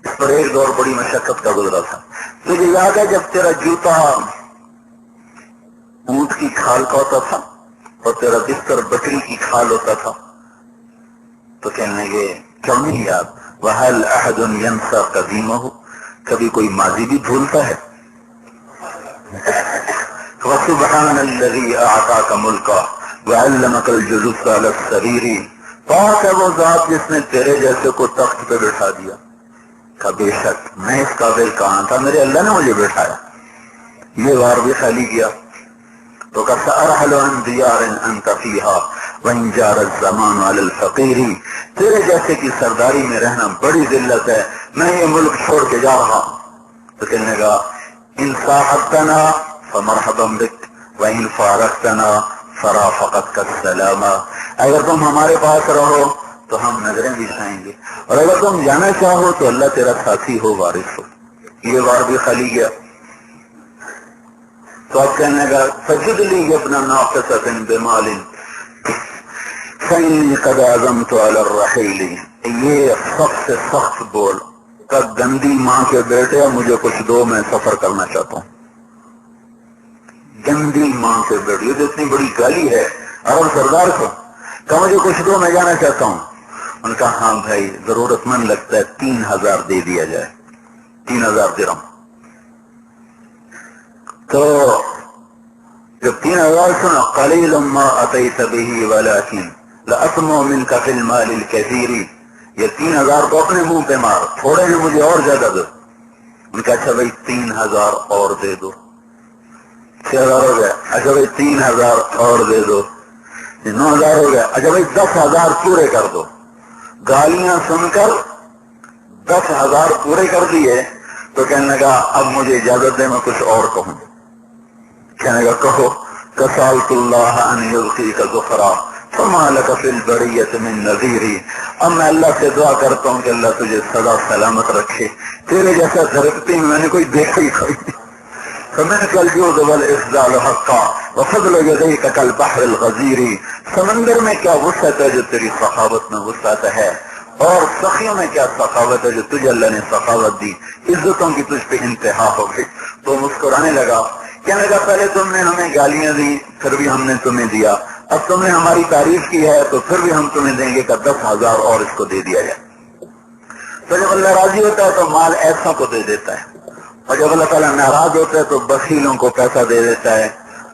اس پر ایک دور بڑی مشقت کا گزرا تھا۔ تجھے یاد ہے جب تیرا جوتا اونٹ کی کھال کا ہوتا تھا اور تیرا بستر بکری کی کھال ہوتا تھا؟ تو کہنے لگے کیوں نہیں یاد؟ وَهَلْ أَحَدٌ يَنْسَى قَدِيمَهُ، کبھی کوئی ماضی بھی بھولتا ہے؟ وَسُبْحَانَ الَّذِي أَعْطَاكَ مُلْكًا وَعَلَّمَكَ الْجُلُوسَ عَلَى السَّرِيرِ، پاک ہے وہ ذات جس نے تیرے جیسے کو تخت پہ بٹھا دیا۔ کہ بے شک میں اس قابل کہاں تھا، میرے اللہ نے مجھے بٹھایا۔ یہ وار بھی خالی کیا تو کہ سأرحل عن دیار انت فیہا وإن جار الزمان علی الفقیر، تیرے جیسے کی سرداری میں رہنا بڑی ذلت ہے، میں یہ ملک چھوڑ کے جا رہا ہوں۔ تو کہنے لگا ان صاحبتنا فمرحبا بک وإن فارقتنا فرافقتک السلام، اگر تم ہمارے پاس رہو تو ہم نظریں بچھائیں گے، اور اگر تم جانا چاہو تو اللہ تیرا ساتھی ہو، وارث ہو۔ یہ وار بھی خالی گیا تو اب کہنے لگا فجد لی ابن ناقصۃ بمال فإنی قد عزمت علی الرحیل، یہ سخت سے سخت بول کہ گندی ماں کے بیٹے مجھے کچھ دو، میں سفر کرنا چاہتا ہوں۔ گندی ماں کے بیٹے، یہ تو اتنی بڑی گالی ہے عرب سردار کو، کہ مجھے کچھ دو، میں جانا چاہتا ہوں۔ ان کا ہاں بھائی ضرورت مند لگتا ہے 3000 دے دیا جائے، 3000 درہم۔ تو جب 3000 سنا قلیل ما اتیت به ولکن لأطمع منک فی المال الکثیر، یہ 3000 کو اپنے منہ پہ مار، تھوڑے میں مجھے اور زیادہ دو۔ ان کا اچھا بھائی 3000 اور دے دو، 6000 ہو گیا، اچھا بھائی 3000 اور دے دو، 9000 ہو گیا، اچھا بھائی 10000 پورے کر دو۔ گالیاں سن کر 10000 پورے کر دیے تو کہنے لگا اب مجھے اجازت دے میں کچھ اور کہوں۔ کہنے لگا کہو کسالت اللہ ان یلقیک ظفرا فما لک فی البریۃ من نذیر، اب میں اللہ سے دعا کرتا ہوں کہ اللہ تجھے سدا سلامت رکھے، تیرے جیسا درختی میں نے کوئی دیکھا ہی کوئی نہیں۔ فمنک الجود والافضال حقا وفضل یدیک کالبحر الغزیر، سمندر میں کیا وسعت ہے جو تیری سخاوت میں وسعت ہے، اور سخیوں میں کیا سخاوت ہے جو تجھے اللہ نے سخاوت دی، عزتوں کی تجھ پہ انتہا ہو گئی۔ تو مسکرانے لگا، کہنے لگا پہلے تم نے ہمیں گالیاں دی پھر بھی ہم نے تمہیں دیا، اب تم نے ہماری تعریف کی ہے تو پھر بھی ہم تمہیں دیں گے کہ 10000 اور اس کو دے دیا جائے۔ تو جب اللہ راضی ہوتا ہے تو مال ایسا کو دے دیتا ہے، اور جب اللہ تعالیٰ ناراض ہوتا ہے تو بخیلوں کو پیسہ دے دیتا ہے،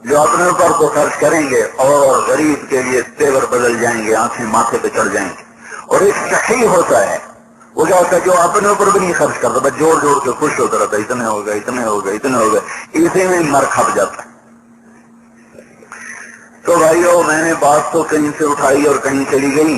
جو اپنے اوپر تو خرچ کریں گے اور غریب کے لیے تیور بدل جائیں گے، آنکھیں ماتھے پہ چڑھ جائیں گے۔ اور ایک صحیح ہوتا ہے، وہ کیا ہوتا ہے جو اپنے اوپر بھی نہیں خرچ کرتا، بس جوڑ جوڑ کے خوش ہوتا رہتا ہے، اتنے ہو گئے اتنے ہو گئے اتنے ہو گئے، اسی میں مر کھپ جاتا ہے۔ تو بھائیو میں نے بات تو کہیں سے اٹھائی اور کہیں چلی گئی،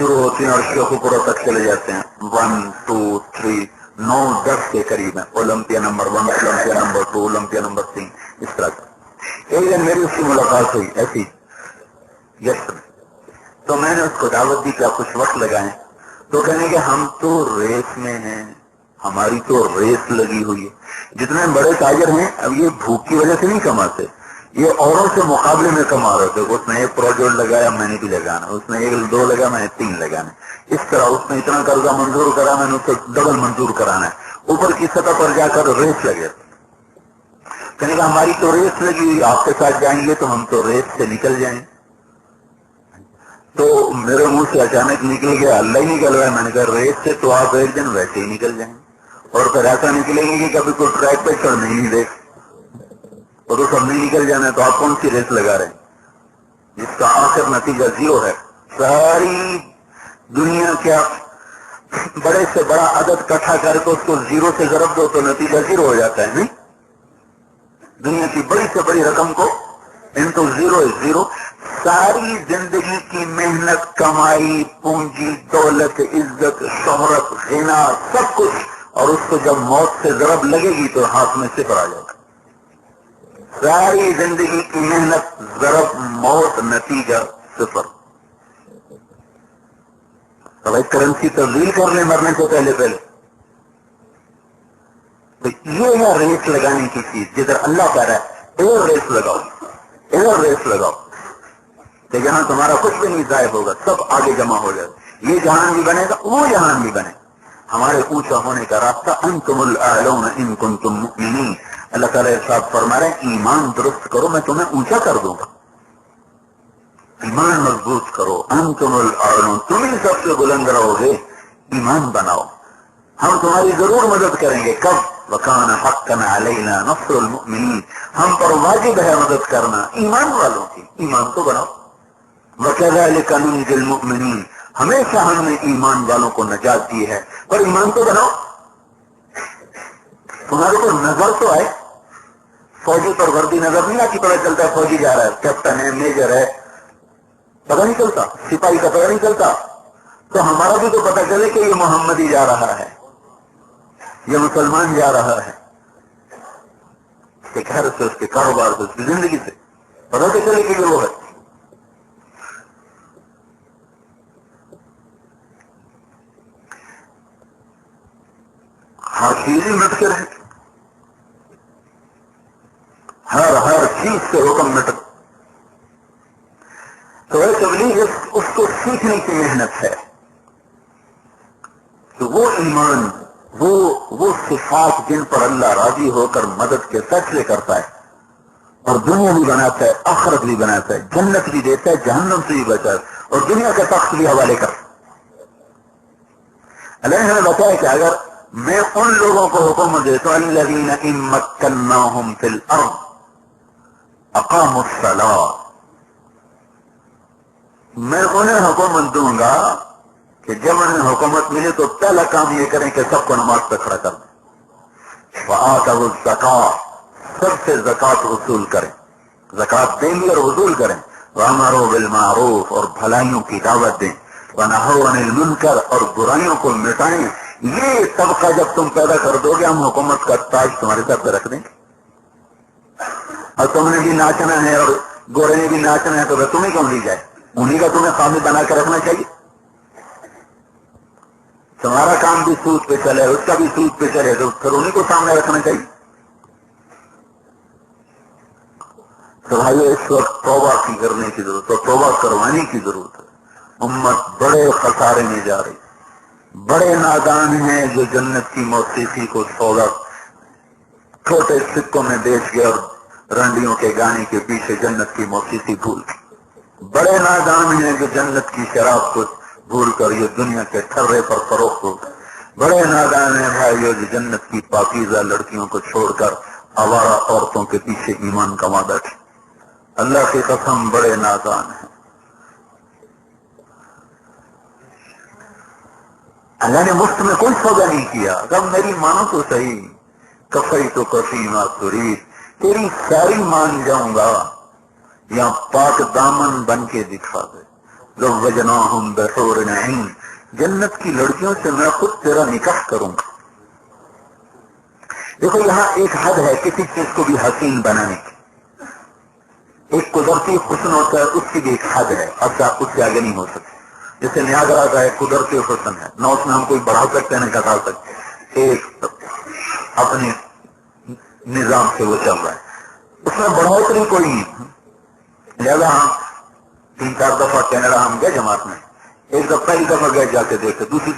شروع ہوتی ہیں اور شیخوپورہ تک چلے جاتے ہیں. 1 2 3 9 10 کے قریب ہیں. Olympia number 1, Olympia number 2, Olympia number 3, اس طرح کا. ایک دن میری اس کی ملاقات ہوئی ایسی گیسٹ میں, تو میں نے اس کو دعوت دی کہ آپ کچھ وقت لگائیں. تو کہنے کہ ہم تو ریس میں ہیں, ہماری تو ریس لگی ہوئی ہے. جتنے بڑے تاجر ہیں اب یہ بھوک کی وجہ سے نہیں کماتے, یہ اوروں سے مقابلے میں کما رہے تھے. اس نے ایک پروجیکٹ لگایا, میں نے بھی لگانا. اس نے 1 2 لگا, میں نے 3 لگانا. اس طرح اس نے اتنا قرضہ منظور کرا, میں نے اس کو ڈبل منظور کرانا ہے. اوپر کی سطح پر جا کر ریس لگے. کہنے کہ ہماری تو ریس لگی ہوئی, آپ کے ساتھ جائیں گے تو ہم تو ریس سے نکل جائیں. تو میرے منہ سے اچانک نکل گیا, اللہ ہی نکل رہا ہے. میں نے کہا ریس سے تو آپ ایک دن ویسے ہی نکل جائیں, اور پھر ایسا نکلیں گے کہ کبھی کوئی ٹریک پہ چڑھنے ہی نہیں دے, اور تو سب نہیں نکل جانا. تو آپ کون سی ریس لگا رہے ہیں جس کا آخر نتیجہ 0 ہے؟ ساری دنیا کیا بڑے سے بڑا عدد کٹھا کر کے اس کو 0 سے ضرب دو تو نتیجہ 0 ہو جاتا ہے. نہیں, دنیا کی بڑی سے بڑی رقم کو ان تو 0 ہے 0. ساری زندگی کی محنت, کمائی, پونجی, دولت, عزت, شہرت, غنا, سب کچھ, اور اس کو جب موت سے ضرب لگے گی تو ہاتھ میں صفر آ جائے گا. ساری زندگی کی محنت, ضرب, موت, نتیجہ 0. تو بھائی کرنسی تبدیل کر لیں مرنے سے پہلے. تو یہ ہے ریس لگانے کی چیز. جدھر اللہ کہہ رہا ہے ادھر ریس لگاؤ, ادھر ریس لگاؤ, کہ جہاں تمہارا کچھ بھی نہیں ضائع ہوگا, سب آگے جمع ہو جائے. یہ جہان بھی بنے گا, وہ جہان بھی بنے. ہمارے اونچا ہونے کا راستہ انتم الاعلون ان کنتم مؤمنین. اللہ تعالیٰ ارشاد فرما رہے ہیں ایمان درست کرو میں تمہیں اونچا کر دوں گا. ایمان مضبوط کرو, انتم الاعلون, تم ہی سب سے بلند رہو گے. ایمان بناؤ, ہم تمہاری ضرور مدد کریں گے. کب؟ وَكَانَ حَقًّا عَلَيْنَا نَصْرُ الْمُؤْمِنِينَ, ہم پر واجب ہے مدد کرنا ایمان والوں کی. ایمان تو بناؤ. وَكَذَلِكَ نُنْجِي الْمُؤْمِنِينَ, ہمیشہ ہم نے ایمان والوں کو نجات دی ہے. پر ایمان تو بناؤ. تمہارے کو نظر تو آئے, فوجی پر وردی نظر نہیں آتی, پتہ چلتا ہے فوجی جا رہا ہے, کیپٹن ہے, میجر ہے, پتہ نہیں چلتا. سپاہی کا پتہ نہیں چلتا. تو ہمارا بھی تو پتہ چلے کہ یہ محمدی جا رہا ہے, یہ مسلمان جا رہا ہے. اس کے گھر سے, اس کے کاروبار سے, اس کی زندگی سے پتہ تو چلے کہ یہ وہ ہے. ہر چیز ہی مٹ کے رہے, ہر چیز سے حکم مٹ. تو تبلیغ اس کو سیکھنے کی محنت ہے کہ وہ ایمان, وہ صفات جن پر اللہ راضی ہو کر مدد کے فیصلے کرتا ہے, اور دنیا بھی بناتا ہے, آخرت بھی بناتا ہے, جنت بھی دیتا ہے, جہنم سے بھی بچاتا ہے, اور دنیا کے تخت بھی حوالے کر. اللہ نے بتایا کہ اگر میں ان لوگوں کو حکم دیتا ہوں الذین ان مکناہم فی الارض اقاموا الصلاۃ, میں انہیں حکومت دوں گا کہ جب انہیں حکومت ملے تو پہلا کام یہ کریں کہ سب کو نماز پہ کھڑا کر دیں. وآتوا الزکاۃ, سب سے زکوٰۃ وصول کریں, زکوٰۃ دیں گے اور وصول کریں. وامروا بالمعروف, اور بھلائیوں کی دعوت دیں. ونہوا عن المنکر, اور برائیوں کو مٹائیں. یہ طبقہ جب تم پیدا کر دو گے ہم حکومت کا تاج تمہارے سر پہ رکھ دیں گے. اور تم نے بھی ناچنا ہے اور گورے نے بھی ناچنا ہے تو تمہیں کیوں لی جائے, انہیں کا تمہیں قامی بنا کے رکھنا چاہیے. تمہارا کام بھی سود پہ چلے, اس کا بھی سود پہ چلے, تو پھر انہیں کو سامنے رکھنا چاہیے. تو بھائی اس وقت توبہ کی کرنے کی ضرورت ہے, توبہ کروانے کی ضرورت ہے. امت بڑے خسارے میں جا رہی. بڑے نادان ہیں جو جنت کی موسیقی کو سودا چھوٹے سکوں میں بیچ گئے اور رنڈیوں کے گانے کے پیچھے جنت کی موسیقی بھول گئے. بڑے نادان ہیں جو جنت کی شراب کو بھول کر یہ دنیا کے ٹھرے پر فروخت ہو گئے. بڑے نادان ہیں بھائیو جو جنت کی پاکیزہ لڑکیوں کو چھوڑ کر آوارہ عورتوں کے پیچھے ایمان کما بیٹھے. اللہ کی قسم بڑے نادان ہیں. اللہ نے مفت میں کوئی سودا نہیں کیا. رب میری مانو تو صحیح, کفی تو کفی ما ترید, تیری ساری مان جاؤں گا, یا پاک دامن بن کے دکھا دے. زوجناہم بحور عین، جنت کی لڑکیوں سے میں خود تیرا نکاح کروں گا۔ دیکھو یہاں ایک حد ہے کسی چیز کو بھی حسین بنانے کی، ایک قدرتی حسن ہوتا ہے، اس کی بھی ایک حد ہے، اب اس سے آگے نہیں ہو سکتے۔ جیسے نیاگرا کا ایک قدرتی حسن ہے، نہ اس میں ہم کوئی بڑھا سکتے ہیں نہ گھٹا سکتے، ایک اپنے نظام سے وہ چل رہا ہے، اس میں بڑھوتری کوئی نہیں۔ لہذا ہم 3-4 دفعہ کینیڈا ہم گئے جماعت میں، ایک دفعہ پہلی دفعہ گئے جا کے دیکھتے، دوسری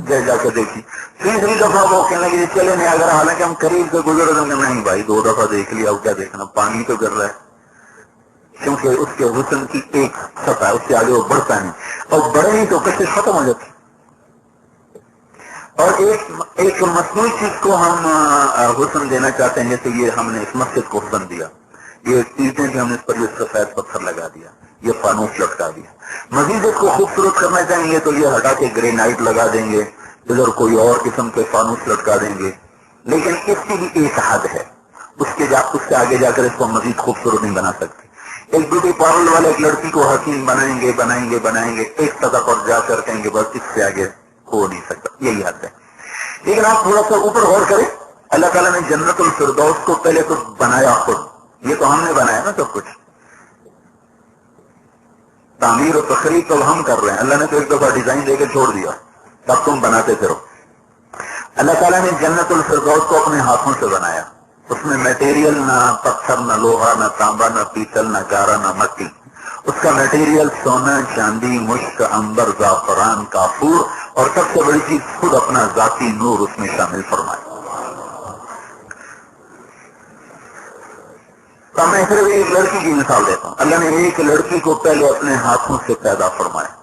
گئے جا کے دیکھی، تیسری دفعہ وہ کہنے لگے چلے نیاگرا، حالانکہ ہم قریب سے گزر رہے ہیں، نہیں بھائی 2 دفعہ دیکھ لیا، اب کیا دیکھنا، پانی تو گر رہا ہے، کیونکہ اس کے حسن کی ایک سطح ہے، اس سے آگے وہ بڑھتا نہیں، اور بڑھے نہیں تو کشش ختم ہو جاتی۔ اور ایک مصنوعی چیز کو ہم حسن دینا چاہتے ہیں، جیسے یہ ہم نے اس مسجد کو حسن دیا، یہ چیزیں کہ ہم نے اس پر یہ سفید پتھر لگا دیا، یہ فانوس لٹکا دیا، مزید اس کو خوبصورت کرنا چاہیں گے تو یہ ہٹا کے گرینائٹ لگا دیں گے، ادھر کوئی اور قسم کے فانوس لٹکا دیں گے، لیکن اس کی بھی ایک حد ہے، اس سے آگے جا کر اس کو مزید خوبصورت نہیں بنا سکتے۔ ایک بیوٹی پارلر والے ایک لڑکی کو حسین بنائیں گے، ایک سطح پر جا کر کہیں گے بس اس سے آگے ہو نہیں سکتا، یہی حد ہے۔ لیکن آپ تھوڑا سا اوپر غور کریں، اللہ تعالیٰ نے جنت الفردوس کو پہلے تو بنایا خود، یہ تو ہم نے بنایا نا سب کچھ، تعمیر و تخریب تو ہم کر رہے ہیں، اللہ نے تو ایک دفعہ ڈیزائن دے کے چھوڑ دیا، تب تم بناتے پھرو۔ اللہ تعالیٰ نے جنت الفردوس کو اپنے ہاتھوں سے بنایا، اس میں میٹیریل نہ پتھر نہ لوہا نہ تانبا نہ پیتل نہ گارا نہ مٹی، اس کا میٹیریل سونا چاندی مشک عنبر زعفران کافور، اور سب سے بڑی چیز خود اپنا ذاتی نور اس میں شامل فرمایا۔ تو میں صرف ایک لڑکی کی مثال دیتا ہوں، اللہ نے ایک لڑکی کو پہلے اپنے ہاتھوں سے پیدا فرمایا،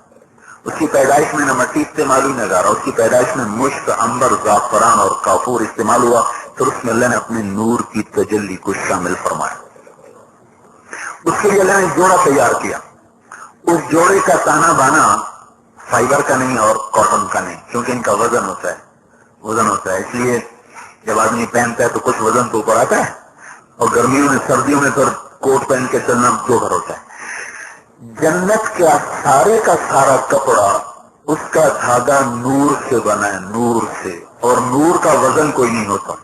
اس کی پیدائش میں نہ مٹی استعمال ہوئی نہ گارا، اس کی پیدائش میں مشک عنبر زعفران اور کافور استعمال ہوا، پھر اس میں اللہ نے اپنے نور کی تجلی کو شامل فرمایا۔ اس کے لیے اللہ نے جوڑا تیار کیا، اس جوڑے کا تانا بانا فائبر کا نہیں اور کاٹن کا نہیں، کیونکہ ان کا وزن ہوتا ہے، اس لیے جب آدمی پہنتا ہے تو کچھ وزن تو اوپر آتا ہے، اور گرمیوں میں سردیوں میں پھر کوٹ پہن کے چلنا دو بھر ہوتا ہے۔ جنت کا سارا کپڑا، اس کا دھاگا نور سے بنا ہے، نور سے، اور نور کا وزن کوئی نہیں ہوتا،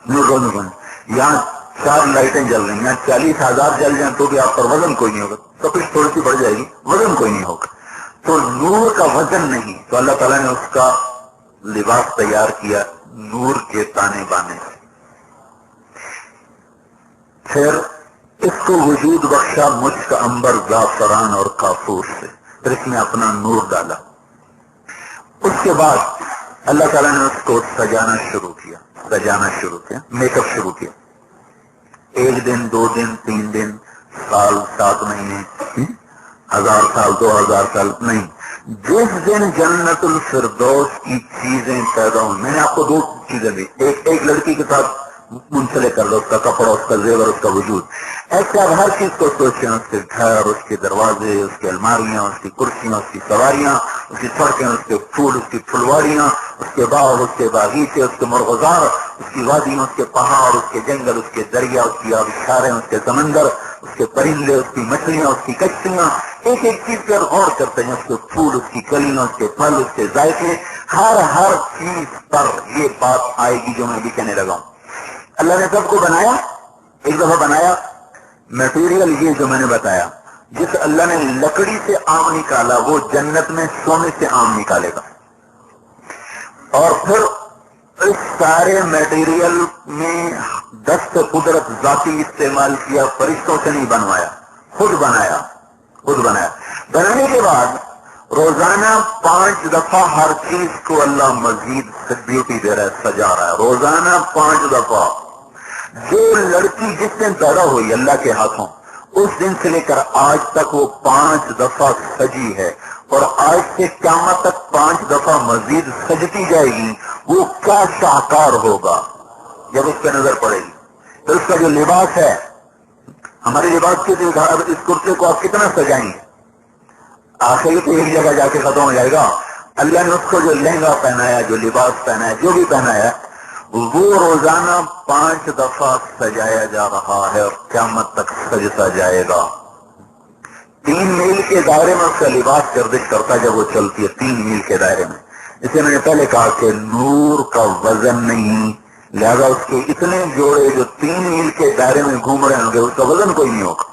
نور کا وزن یہاں 4 لائٹیں جل رہی ہیں، یہاں 40,000 جل جائیں تو بھی آپ پر وزن کوئی نہیں ہوگا، تپش تھوڑی سی بڑھ جائے گی، وزن کوئی نہیں ہوگا، تو نور کا وزن نہیں، تو اللہ تعالیٰ نے اس کا لباس تیار کیا نور کے تانے بانے سے، پھر اس کو وجود بخشا مشک عنبر زعفران اور کافور سے، پھر اس میں اپنا نور ڈالا، اس کے بعد اللہ تعالیٰ نے اس کو سجانا شروع کیا، میک اپ شروع کیا، 1 دن 2 دن 3 دن سال 7 مہینے 1000 سال 2000 سال نہیں، جس دن جنت الفردوس کی چیزیں پیدا ہوں، میں نے آپ کو 2 چیزیں دی، ایک لڑکی کے ساتھ منسلک کر لو، اس کا کپڑا، اس کا زیور، اس کا وجود، ایسے آپ ہر چیز کو سوچیں، اس کے گھر، اس کے دروازے، اس کی الماریاں، اس کی کرسیاں، اس کی سواریاں، اس کی سڑکیں، اس کے پھول، اس کی پھلواریاں، اس کے باغ، اس کے باغیچے، اس کے مرغزار، اس کی وادیاں، اس کے پہاڑ، اس کے جنگل، اس کے دریا، اس کی آبشاریں، اس کے سمندر، اس کے پرندے، اس کی مچھلیاں، اس کی کشتیاں، ایک چیز پر غور کرتے ہیں، اس کے پھول، اس کی کلیاں، اس کے پھل، اس کے ذائقے، ہر چیز پر یہ بات آئے گی جو میں بھی کہنے لگا ہوں۔ اللہ نے سب کو بنایا، ایک دفعہ بنایا، میٹیریل یہ جو میں نے بتایا، جس اللہ نے لکڑی سے آم نکالا وہ جنت میں سونے سے آم نکالے گا، اور پھر اس سارے میٹیریل میں دست قدرت ذاتی استعمال کیا، فرشتوں سے نہیں بنوایا، خود بنایا۔ بنانے کے بعد روزانہ 5 دفعہ ہر چیز کو اللہ مزید بیوٹی دے رہا ہے، سجا رہا ہے، روزانہ 5 دفعہ۔ جو لڑکی جس دن پیدا ہوئی اللہ کے ہاتھوں، اس دن سے لے کر آج تک وہ 5 دفعہ سجی ہے، اور آج سے قیامت تک 5 دفعہ مزید سجتی جائے گی۔ وہ کیا شاہکار ہوگا جب اس پہ نظر پڑے گی۔ تو اس کا جو لباس ہے، ہمارے لباس کے اس کرتے کو آپ کتنا سجائیں گے، آخر تو ایک جگہ جا کے ختم ہو جائے گا۔ اللہ نے اس کو جو لہنگا پہنایا، جو لباس پہنایا، جو بھی پہنایا، وہ روزانہ 5 دفعہ سجایا جا رہا ہے، اور قیامت تک سجتا جائے گا۔ 3 میل میل کے دائرے میں اس کا لباس گردش کرتا ہے جب وہ چلتی ہے 3 میل کے دائرے میں. اسے میں نے پہلے کہا کہ نور کا وزن نہیں، لہذا اس کے اتنے جوڑے جو 3 میل کے دائرے میں گھوم رہے ہوں گے اس کا وزن کوئی نہیں ہوگا.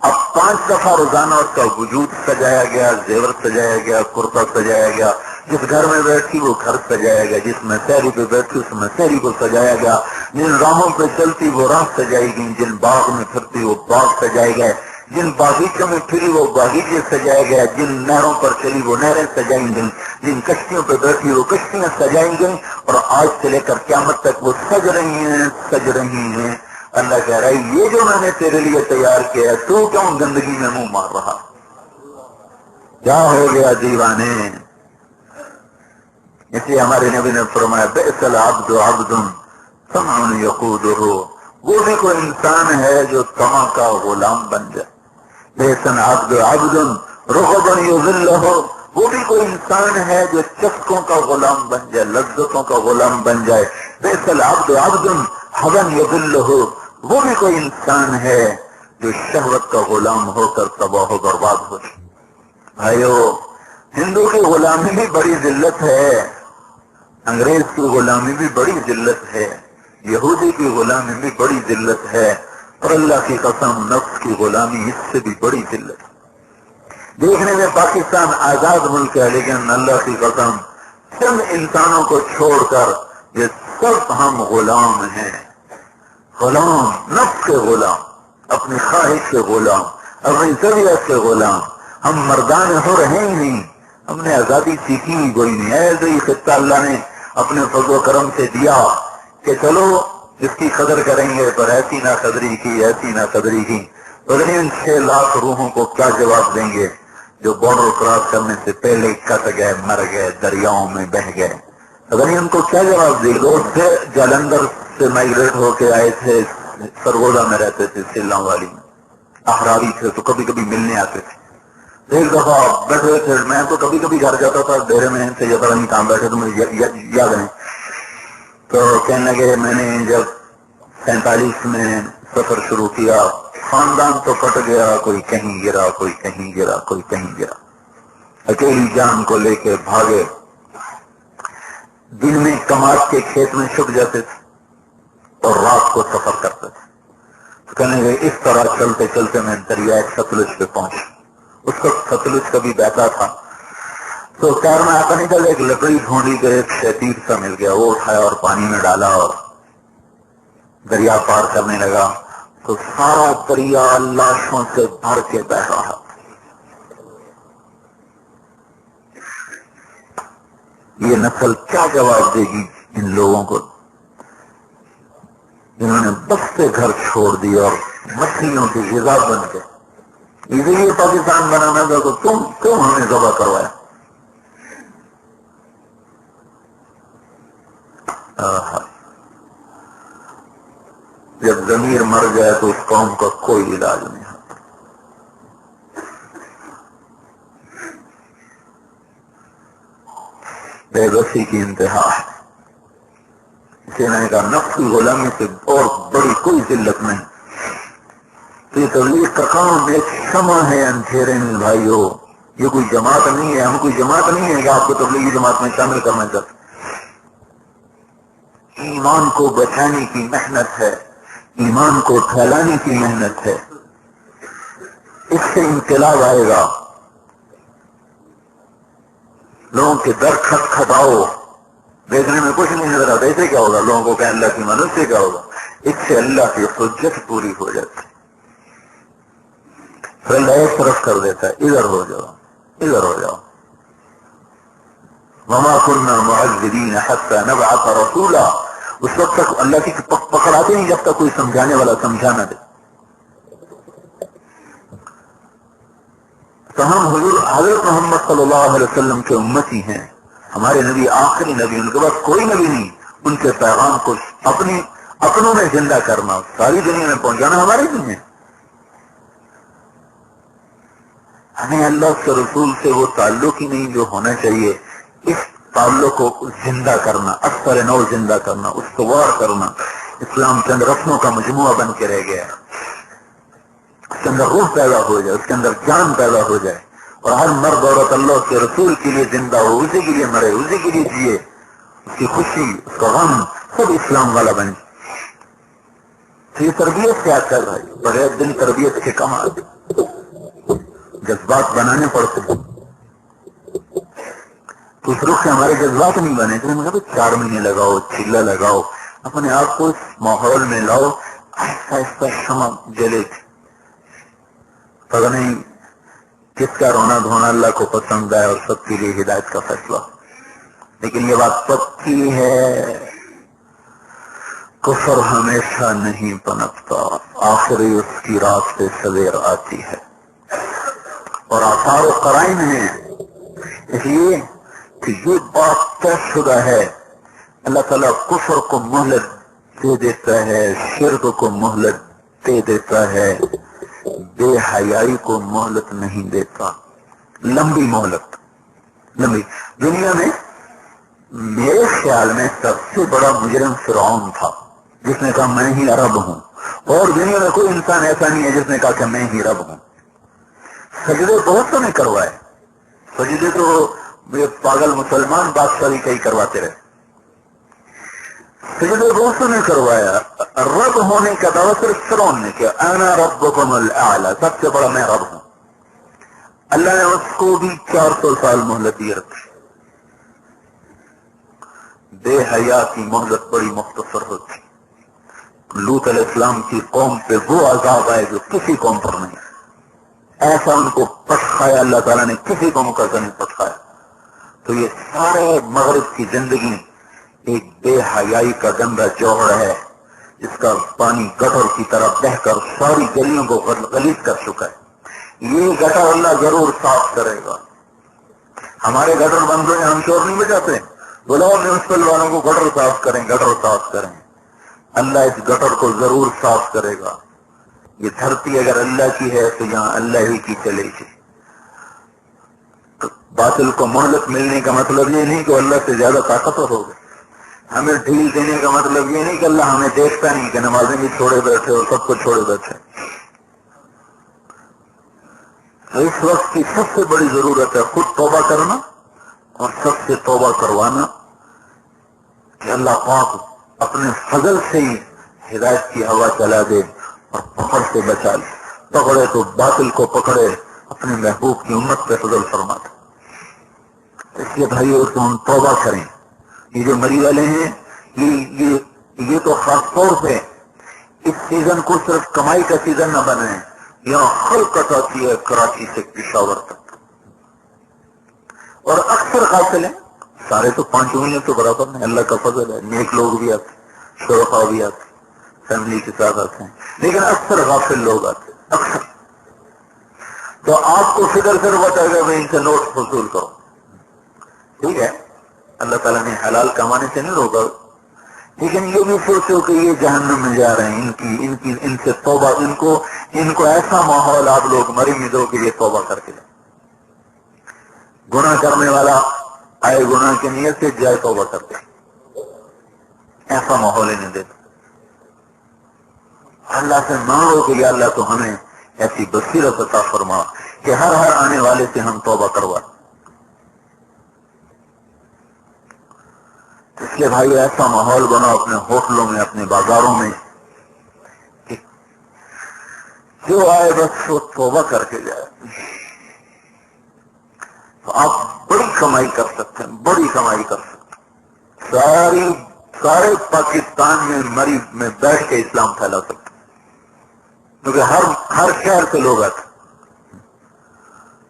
اب 5 دفعہ روزانہ اس کا وجود سجایا گیا، زیور سجایا گیا، کرتا سجایا گیا. جس گھر میں بیٹھی وہ گھر سجایا گیا، جس میں سحری پہ بیٹھی اس میں سحری کو سجایا گیا، جن راہوں پہ چلتی وہ راہ سجائی گئی، جن باغ میں پھرتی وہ باغ سجائے گئے، جن باغیچوں میں پھری وہ باغیچے سجائے گئے، جن نہروں پر چلی وہ نہریں سجائیں گئی، جن کشتیوں پہ بیٹھی وہ کشتیاں سجائیں گئی. اور آج سے لے کر قیامت تک وہ سج رہی ہیں سج رہی ہیں. اللہ کہہ رہا ہے یہ جو میں نے تیرے لیے تیار کیا ہے تو کیوں گندگی میں منہ مار رہا؟ کیا ہو گیا دیوانے؟ اس لیے ہمارے نبی نے فرمایا بئس العبد عبد طمع یقودہ، وہ بھی کوئی انسان ہے جو طمع کا غلام بن جائے. بئس العبد عبد رغبا یذلہ، وہ بھی کوئی انسان ہے جو چسکوں کا غلام بن جائے، لذتوں کا غلام بن جائے. بئس العبد عبد ہوا یذلہ، وہ بھی کوئی انسان ہے جو شہوت کا غلام ہو کر تباہ و برباد ہو جائے. بھائیو، ہندو کی غلامی بھی بڑی ذلت ہے، انگریز کی غلامی بھی بڑی ذلت ہے، یہودی کی غلامی بھی بڑی ذلت ہے، اور اللہ کی قسم نفس کی غلامی اس سے بھی بڑی ذلت ہے. دیکھنے میں پاکستان آزاد ملک ہے، لیکن اللہ کی قسم چند انسانوں کو چھوڑ کر یہ سب ہم غلام ہیں. غلام، نفس کے غلام، اپنی خواہش کے غلام، اپنی طبیعت کے غلام. ہم مردان ہو رہے ہی نہیں، ہم نے آزادی سیکھی ہی کوئی نہیں. ایسے ہی خطہ اللہ نے اپنے فضل و کرم سے دیا کہ چلو اس کی قدر کریں گے، پر ایسی نہ قدری کی، ایسی نہ قدری کی. ان 6 لاکھ روحوں کو کیا جواب دیں گے جو بارڈر کراس کرنے سے پہلے کٹ گئے، مر گئے، دریاؤں میں بہ گئے؟ اگر ان کو کیا جواب دے؟ لوگ تھے جالندھر سے مائگریٹ ہو کے آئے تھے، سرگودا میں رہتے تھے، سیلام والی میں، احراری تھے تو کبھی کبھی ملنے آتے تھے. ایک دفعہ بیٹھے تھے، میں تو کبھی کبھی گھر جاتا تھا، ڈیرے میں سے جب نہیں کام بیٹھے تو مجھے یاد نہیں. تو کہنے لگے میں نے جب 47 میں سفر شروع کیا، خاندان تو کٹ گیا، کوئی کہیں گرا، کوئی کہیں گرا، کوئی کہیں گرا، اکیلی جان کو لے کے بھاگے. دن میں کماج کے کھیت میں چھپ جاتے تھے اور رات کو سفر کرتے تھے. تو کہنے لگے اس طرح چلتے چلتے میں دریائے ستلج پہ پہنچا. اس وقت ستلج کبھی بہتا تھا تو پیر میں آتا نہیں تھا، ایک لکڑی ڈھونڈی کے ایک شتیر سا مل گیا، وہ اٹھایا اور پانی میں ڈالا اور دریا پار کرنے لگا تو سارا دریا لاشوں سے بھر کے بہ رہا. یہ نسل کیا جواب دے گی ان لوگوں کو جنہوں نے بستے گھر چھوڑ دی اور مچھلیوں کی غذا بن گئے؟ اسی لیے پاکستان بنانا تھا تو تم ہمیں ذبح کروایا. جب ضمیر مر جائے تو اس قوم کا کوئی علاج نہیں ہوتا. بے بسی کی انتہا ہے. اسے میں نے کہا نفس کی غلامی سے اور بڑی کوئی ذلت نہیں. تو یہ تبلیغ کا کام ایک شمع ہے اندھیرے میں. بھائیو، یہ کوئی جماعت نہیں ہے، ہم کوئی جماعت نہیں ہے کہ آپ کو تبلیغی جماعت میں شامل کرنا چاہتے. ایمان کو بچانے کی محنت ہے، ایمان کو پھیلانے کی محنت ہے. اس سے انقلاب آئے گا. لوگوں کے در کھٹکھٹاؤ، دیکھنے میں کچھ نہیں نظر آتا، اسے کیا ہوگا؟ لوگوں کو کہ اللہ کی مدد سے کیا ہوگا؟ اس سے اللہ کی حجت پوری ہو جاتی. پھر اللہ ایک طرف کر دیتا ہے، ادھر ہو جاؤ، ادھر ہو جاؤ. وما كنا معذبين حتى نبعث رسولا. اس وقت تک اللہ کی پکڑاتے نہیں جب تک کوئی سمجھانے والا سمجھا نہ دے. تو ہم حضرت محمد صلی اللہ علیہ وسلم کے امتی ہیں. ہمارے نبی آخری نبی، ان کے بعد کوئی نبی نہیں. ان کے پیغام کو اپنوں میں زندہ کرنا، ساری دنیا میں پہنچانا ہماری ذمہ ہے. ہمیں اللہ کے رسول سے وہ تعلق ہی نہیں جو ہونا چاہیے. اس تعلق کو زندہ کرنا، اثر نو زندہ کرنا، استوار کرنا. اسلام چند رسموں کا مجموعہ بن کے رہ گیا. اس کے اندر روح پیدا ہو جائے، اس کے اندر جان پیدا ہو جائے، اور ہر مرد عورت اللہ کے رسول کے لیے زندہ ہو، اسی کے لیے مرے، اسی کے لیے جیے، اس کی خوشی، اس کا غم سب اسلام والا بنے. تو یہ تربیت کیا کر رہا ہے؟ بغیر دل تربیت کے کہاں جذبات بنانے پڑتے ہیں. تو اس رخ سے ہمارے جذبات نہیں بنے تو ہم 4 مہینے لگاؤ، چلہ لگاؤ، اپنے آپ کو اس ماحول میں لاؤ، آہستہ آہستہ شمع جلے. پتہ نہیں کس کا رونا دھونا اللہ کو پسند ہے اور سب کے لیے ہدایت کا فیصلہ. لیکن یہ بات پکی ہے، کفر ہمیشہ نہیں پنپتا، آخری اس کی رات سے سویر آتی ہے. اور آثار و قرائن ہیں، اس لیے کہ یہ بات طے شدہ ہے. اللہ تعالیٰ کفر کو مہلت دے دیتا ہے، شرک کو مہلت دے دیتا ہے، بے حیائی کو مہلت نہیں دیتا. لمبی مہلت، لمبی. دنیا میں میرے خیال میں سب سے بڑا مجرم فرعون تھا، جس نے کہا میں ہی رب ہوں. اور دنیا میں کوئی انسان ایسا نہیں ہے جس نے کہا کہ میں ہی رب ہوں. سجدے بہت سے نے کروائے، سجدے تو یہ پاگل مسلمان بادشاہ بھی کئی کرواتے رہے. سجدے بہت سے نے کروایا. رب ہونے کا دعویٰ صرف فرعون نے کیا، انا ربکم الاعلی، سب سے بڑا میں رب ہوں. اللہ نے اس کو بھی 400 سال مہلت دی رکھی. بے حیا کی مہلت بڑی مختصر ہوتی. لوط علیہ السلام کی قوم پہ وہ عذاب آئے جو کسی قوم پر نہیں. ایسا ان کو پٹخایا اللہ تعالیٰ نے، کسی قوم کا نہیں پٹخایا. تو یہ سارے مغرب کی زندگی ایک بے حیائی کا گندا جوہر ہے، جس کا پانی گٹر کی طرح بہ کر ساری گلیوں کو غلیظ کر چکا ہے. یہ گٹر اللہ ضرور صاف کرے گا. ہمارے گٹر بند ہوئے ہم شور نہیں بجاتے، بلاؤ میونسپل والوں کو گٹر صاف کریں، گٹر صاف کریں. اللہ اس گٹر کو ضرور صاف کرے گا. یہ دھرتی اگر اللہ کی ہے تو یہاں اللہ ہی کی چلے گی. تو باطل کو مہلت ملنے کا مطلب یہ نہیں کہ اللہ سے زیادہ طاقتور ہو گئے. ہمیں ڈھیل دینے کا مطلب یہ نہیں کہ اللہ ہمیں دیکھتا نہیں کہ نمازیں بھی چھوڑے بیٹھے اور سب کو چھوڑے بیٹھے. اس وقت کی سب سے بڑی ضرورت ہے خود توبہ کرنا اور سب سے توبہ کروانا، کہ اللہ پاک اپنے فضل سے ہی ہدایت کی ہوا چلا دے اور پکڑ سے بچا لے. پکڑے تو باطل کو پکڑے، اپنے محبوب کی امت پہ فضل فرما دے. اس لیے بھائیو کہ ہم توبہ کریں. یہ جو مری والے ہیں یہ تو خاص طور پہ اس سیزن کو صرف کمائی کا سیزن نہ بنائیں. یہاں خلقت آتی ہے کراچی سے پشاور تک، اور اکثر قاتل ہیں. سارے تو 5 مہینے تو برابر نہیں، اللہ کا فضل ہے. نیک لوگ بھی آتے، شرفا بھی آتے، فیملی کے ساتھ آتے ہیں، لیکن اکثر غافل لوگ آتے اکثر. تو آپ کو فکر صرف بتائے گا میں ان سے نوٹ وصول کروں. ٹھیک ہے، اللہ تعالیٰ نے حلال کمانے سے نہیں روکا، لیکن یہ بھی سوچو کہ یہ جہنم میں جا رہے ہیں. ان سے توبہ، ان کو ایسا ماحول آپ لوگ مریں دو کہ یہ توبہ کر کے جائیں. گناہ کرنے والا آئے گناہ کی نیت سے جائے توبہ کرتے، ایسا ماحول انہیں دے دو. اللہ سے مانگو کہ یا اللہ تو ہمیں ایسی بصیرت عطا فرما کہ ہر آنے والے سے ہم توبہ کروا. اس لیے بھائی ایسا ماحول بناؤ اپنے ہوٹلوں میں، اپنے بازاروں میں، کہ جو آئے بس وہ توبہ کر کے جائے. تو آپ بڑی کمائی کر سکتے ہیں، بڑی کمائی کر سکتے ہیں. سارے پاکستان میں مری میں بیٹھ کے اسلام پھیلا سکتے ہیں، کیونکہ ہر شہر سے لوگ آتے.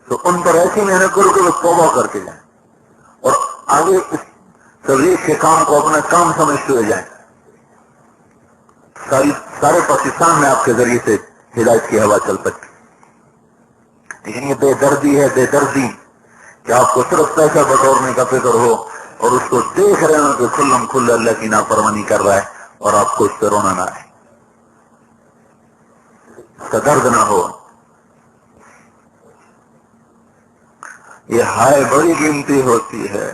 تو ان پر ایسی محنت کرو کہ وہ توبہ کر کے جائیں اور آگے اس تبلیغ کے کام کو اپنا کام سمجھتے ہوئے جائیں. سارے پاکستان میں آپ کے ذریعے سے ہدایت کی ہوا چل سکتی. لیکن یہ بے دردی ہے، بے دردی کہ آپ کو صرف پیسہ بٹورنے کا فکر ہو اور اس کو دیکھ رہے ہو کہ کھلم کھل اللہ کی نافرمانی کر رہا ہے اور آپ کو اس پہ رونا نہ آئے، اس کا درد نہ ہو. یہ ہائے بڑی قیمتی ہوتی ہے.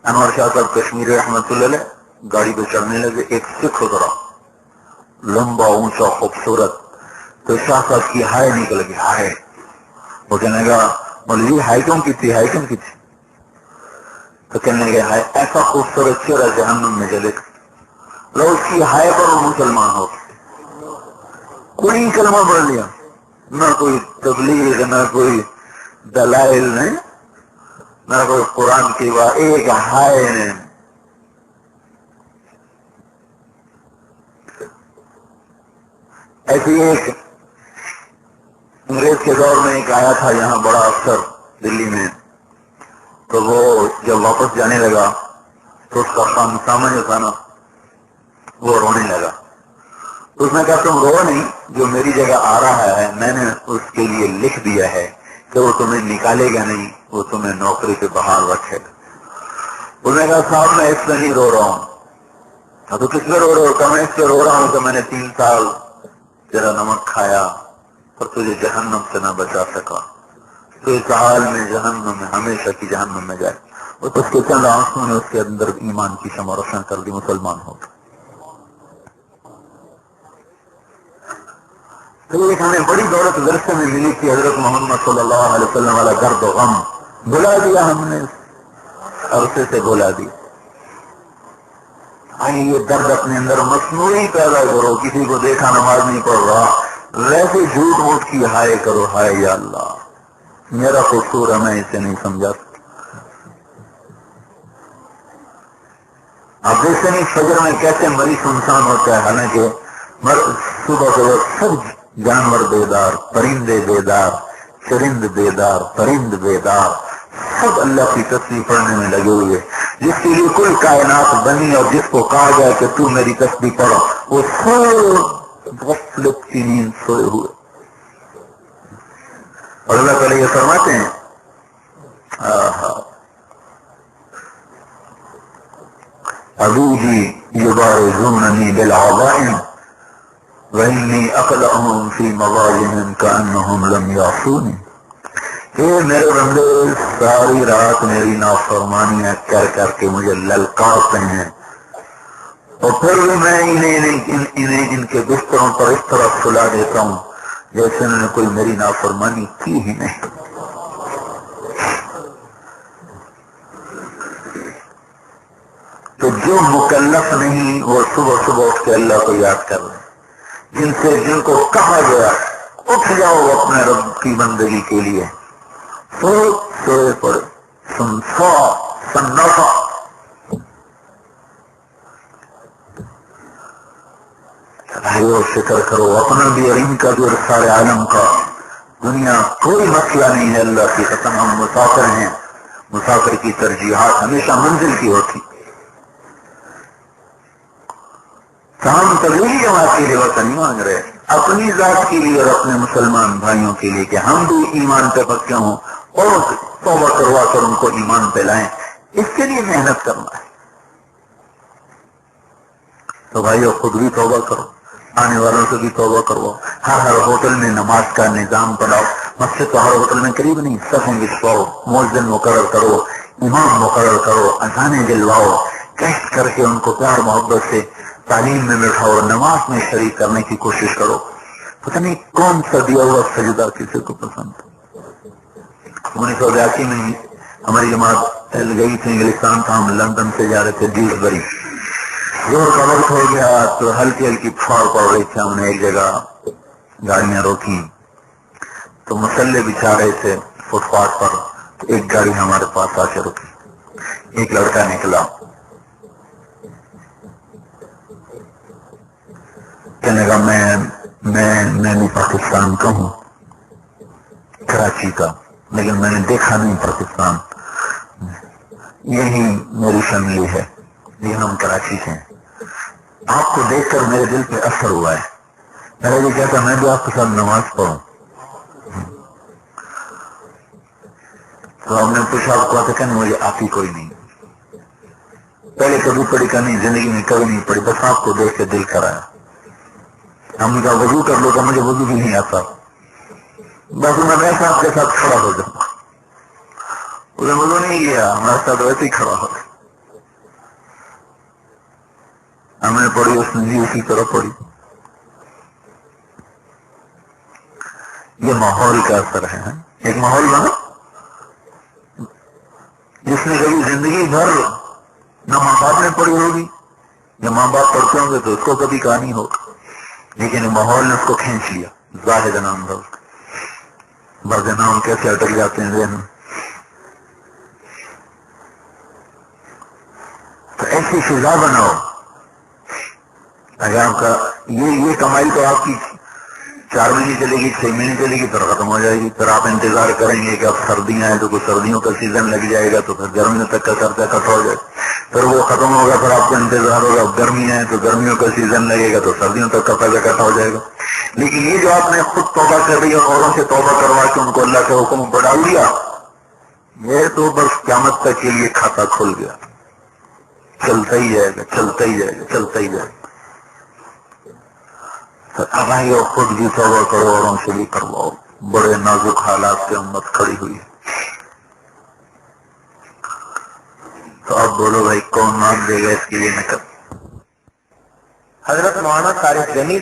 انور شاہ صاحب کشمیری رحمت اللہ علیہ گاڑی پہ چڑھنے لگے، ایک سکھ اترا، لمبا اونچا خوبصورت، تو شاہ صاحب کی ہائے نکل گئی، ہائے. وہ کہنے لگا مولوی ہائے کیوں کی تھی، ہائے کیوں کی تھی؟ تو کہنے لگے ہائے ایسا خوبصورت چہرہ جہنم میں جلے گا، لو اس کی ہائے پر وہ مسلمان ہو گئے. کوئی کلمہ پڑھ لیا، نہ کوئی تبلیغ، نہ کوئی دلائل، نہ کوئی قرآن کی بات، ایک ہائے نے. ایسی ایک انگریز کے دور میں ایک آیا تھا یہاں بڑا افسر دلی میں، تو وہ جب واپس جانے لگا تو اس کا سامان جو تھا نا وہ رونے لگا. اس نے کہا تم رو نہیں، جو میری جگہ آ رہا ہے میں نے اس کے لیے لکھ دیا ہے کہ وہ تمہیں نکالے گا نہیں، وہ تمہیں نوکری پہ بحال رکھے گا. اس نے کہا صاحب میں اس پہ نہیں رو رہا ہوں. تو کس پہ رو رہے ہو؟ کہ میں اس پہ رو رہا ہوں کہ میں نے 3 سال تیرا نمک کھایا اور تجھے جہنم سے نہ بچا سکا، تو اس حال میں جہنم میں ہمیشہ کی جہنم میں جائے. اس کے چند آنسوں نے اس کے اندر ایمان کی شمع روشن کر دی، مسلمان ہو گئے. تو ایک ہمیں بڑی دولت ورثے میں ملی تھی، حضرت محمد صلی اللہ علیہ وسلم والا درد و غم بلا دیا ہم نے، عرصے سے بلا دیا. یہ درد اپنے اندر مصنوعی پیدا کرو. کسی کو دیکھا نماز نہیں پڑھ رہا، ویسے جھوٹ موٹ کی ہائے کرو، ہائے یا اللہ میرا قصور ہے، میں اسے نہیں سمجھا سکتا. آپ دیکھتے نہیں فجر میں کیسے مریض سنسان ہوتا ہے، حالانکہ صبح کے وقت سب جانور بیدار، پرندے بیدار، چرند بیدار، پرند بیدار، سب اللہ کی تسبیح پڑھنے میں لگے ہوئے. جس کے لیے کوئی کائنات بنی اور جس کو کہا گیا کہ تو میری تسبیح پڑھو، وہ سب غفلت کی نیند سوئے ہوئے. اور اللہ تعالیٰ یہ فرماتے ہیں عدودی یبارزوننی بالعظائم وإنی اقلعهم فی مظالم کأنہم لم یعصونی. میرے بندے ساری رات میری نافرمانیاں کر کر کے مجھے للکارتے ہیں، اور پھر بھی میں انہیں ان کے بستروں پر اس طرح سلا دیتا ہوں جیسے انہوں نے کوئی میری نافرمانی کی ہی نہیں. تو جو مکلف نہیں وہ صبح صبح اٹھ کے اللہ کو یاد کر رہے، جن کو کہا گیا اٹھ جاؤ اپنے رب کی بندگی کے لیے، سوئے پڑے سنفا. بھائیو فکر کرو اپنا بھی اور ان کا بھی اور سارے عالم کا. دنیا کوئی مسئلہ نہیں ہے، اللہ کی قسم ہم مسافر ہیں. مسافر کی ترجیحات ہمیشہ منزل کی ہوتی. تو ہم تبلیغی جماعت کے لیے وطن نہیں مانگ رہے، اپنی ذات کے لیے اور اپنے مسلمان بھائیوں کے لیے کہ ہم بھی ایمان پہ پکے ہوں اور توبہ کروا کر ان کو ایمان پہ لائیں. اس کے لیے محنت کرنا ہے. تو بھائیو خود بھی توبہ کرو، آنے والوں سے بھی توبہ کرو. ہر ہوٹل میں نماز کا نظام بناؤ. مسجد تو ہر ہوٹل میں قریب نہیں، صفیں بچھواؤ، مؤذن مقرر کرو، امام مقرر کرو، اذانیں دلواؤ، کیسٹ کر کے ان کو پیار محبت سے تعلیم میں بٹھاؤ، نماز میں شریک کرنے کی کوشش کرو. پتہ نہیں کون سا دیا ہوا سجدہ کسی کو پسند. 1982 میں ہماری جماعت گئی تھی انگلستان، تھا ہم لندن سے جا رہے تھے ڈیوزبری. زور کا وقت ہو گیا تو ہلکی ہلکی پھاڑ پڑ رہی تھی. ہم نے ایک جگہ گاڑیاں روکی تو مسلے بچھا رہے تھے فٹ پاتھ پر. تو ایک گاڑی ہمارے پاس آ کے رکی. ایک لڑکا نکلا، کہنے لگا میں بھی پاکستان کا ہوں، کراچی کا، لیکن میں نے دیکھا نہیں پاکستان، یہی میری فیملی ہے لیکن ہم کراچی سے ہیں. آپ کو دیکھ کر میرے دل پہ اثر ہوا ہے. میرا یہ کہتا میں بھی آپ کے ساتھ نماز پڑھوں. تو ہم نے پوچھا آپ کو آتا کہ نہیں، مجھے آتی کوئی نہیں، پہلے کبھی پڑھی کا نہیں، زندگی میں کبھی نہیں پڑھی، بس آپ کو دیکھ کے دل کرایا. ہم نے کہا وضو کر لو، کہ مجھے وضو بھی نہیں آتا، بس میں ویسا آپ کے ساتھ کھڑا ہو جاؤں. انہیں وضو نہیں کیا، ہمارے ساتھ ویسے ہی کھڑا ہو گیا. ہم نے پڑھی، اس نے بھی اسی طرح پڑھی. یہ ماحول کا اثر ہے. ایک ماحول بنا جس نے کبھی زندگی بھر نہ ماں باپ نے پڑھی ہوگی یا ماں باپ پڑھتے ہوں گے تو اس کو کبھی کہا نہیں ہوگا، لیکن ماحول نے اس کو کھینچ لیا. زاہد نام تھا، بعض نام کیسے اٹک جاتے ہیں ذہن میں. تو ایسی فضا بناؤ اگر آپ کا یہ کمائی تو آپ کی 4 مہینے چلے گی، 6 مہینے چلے گی، پھر ختم ہو جائے گی. پھر آپ انتظار کریں گے کہ اب سردیاں ہیں تو کوئی سردیوں کا سیزن لگ جائے گا تو پھر گرمیوں تک کا خرچہ اکٹھا ہو جائے گا. پھر وہ ختم ہوگا، پھر آپ کو انتظار ہوگا اب گرمیاں ہیں تو گرمیوں کا سیزن لگے گا تو سردیوں تک کا پیسہ اکٹھا ہو جائے گا. لیکن یہ جو آپ نے خود توبہ کر رہی اور اوروں سے توبہ کروا کے ان کو اللہ کے حکم پر ڈال دیا، یہ تو بس قیامت تک کے لیے کھاتا کھل گیا. چلتا ہی جائے گا، چلتا ہی جائے گا، چلتا ہی جائے گا. اب آئیے خود بھی توبہ کرو، اوروں سے بھی کرواؤ. بڑے نازک حالات سے امت کھڑی ہوئی ہے. تو اب بولو بھائی کون نام دے گا اس کے لیے نکل. حضرت مولانا طارق غنی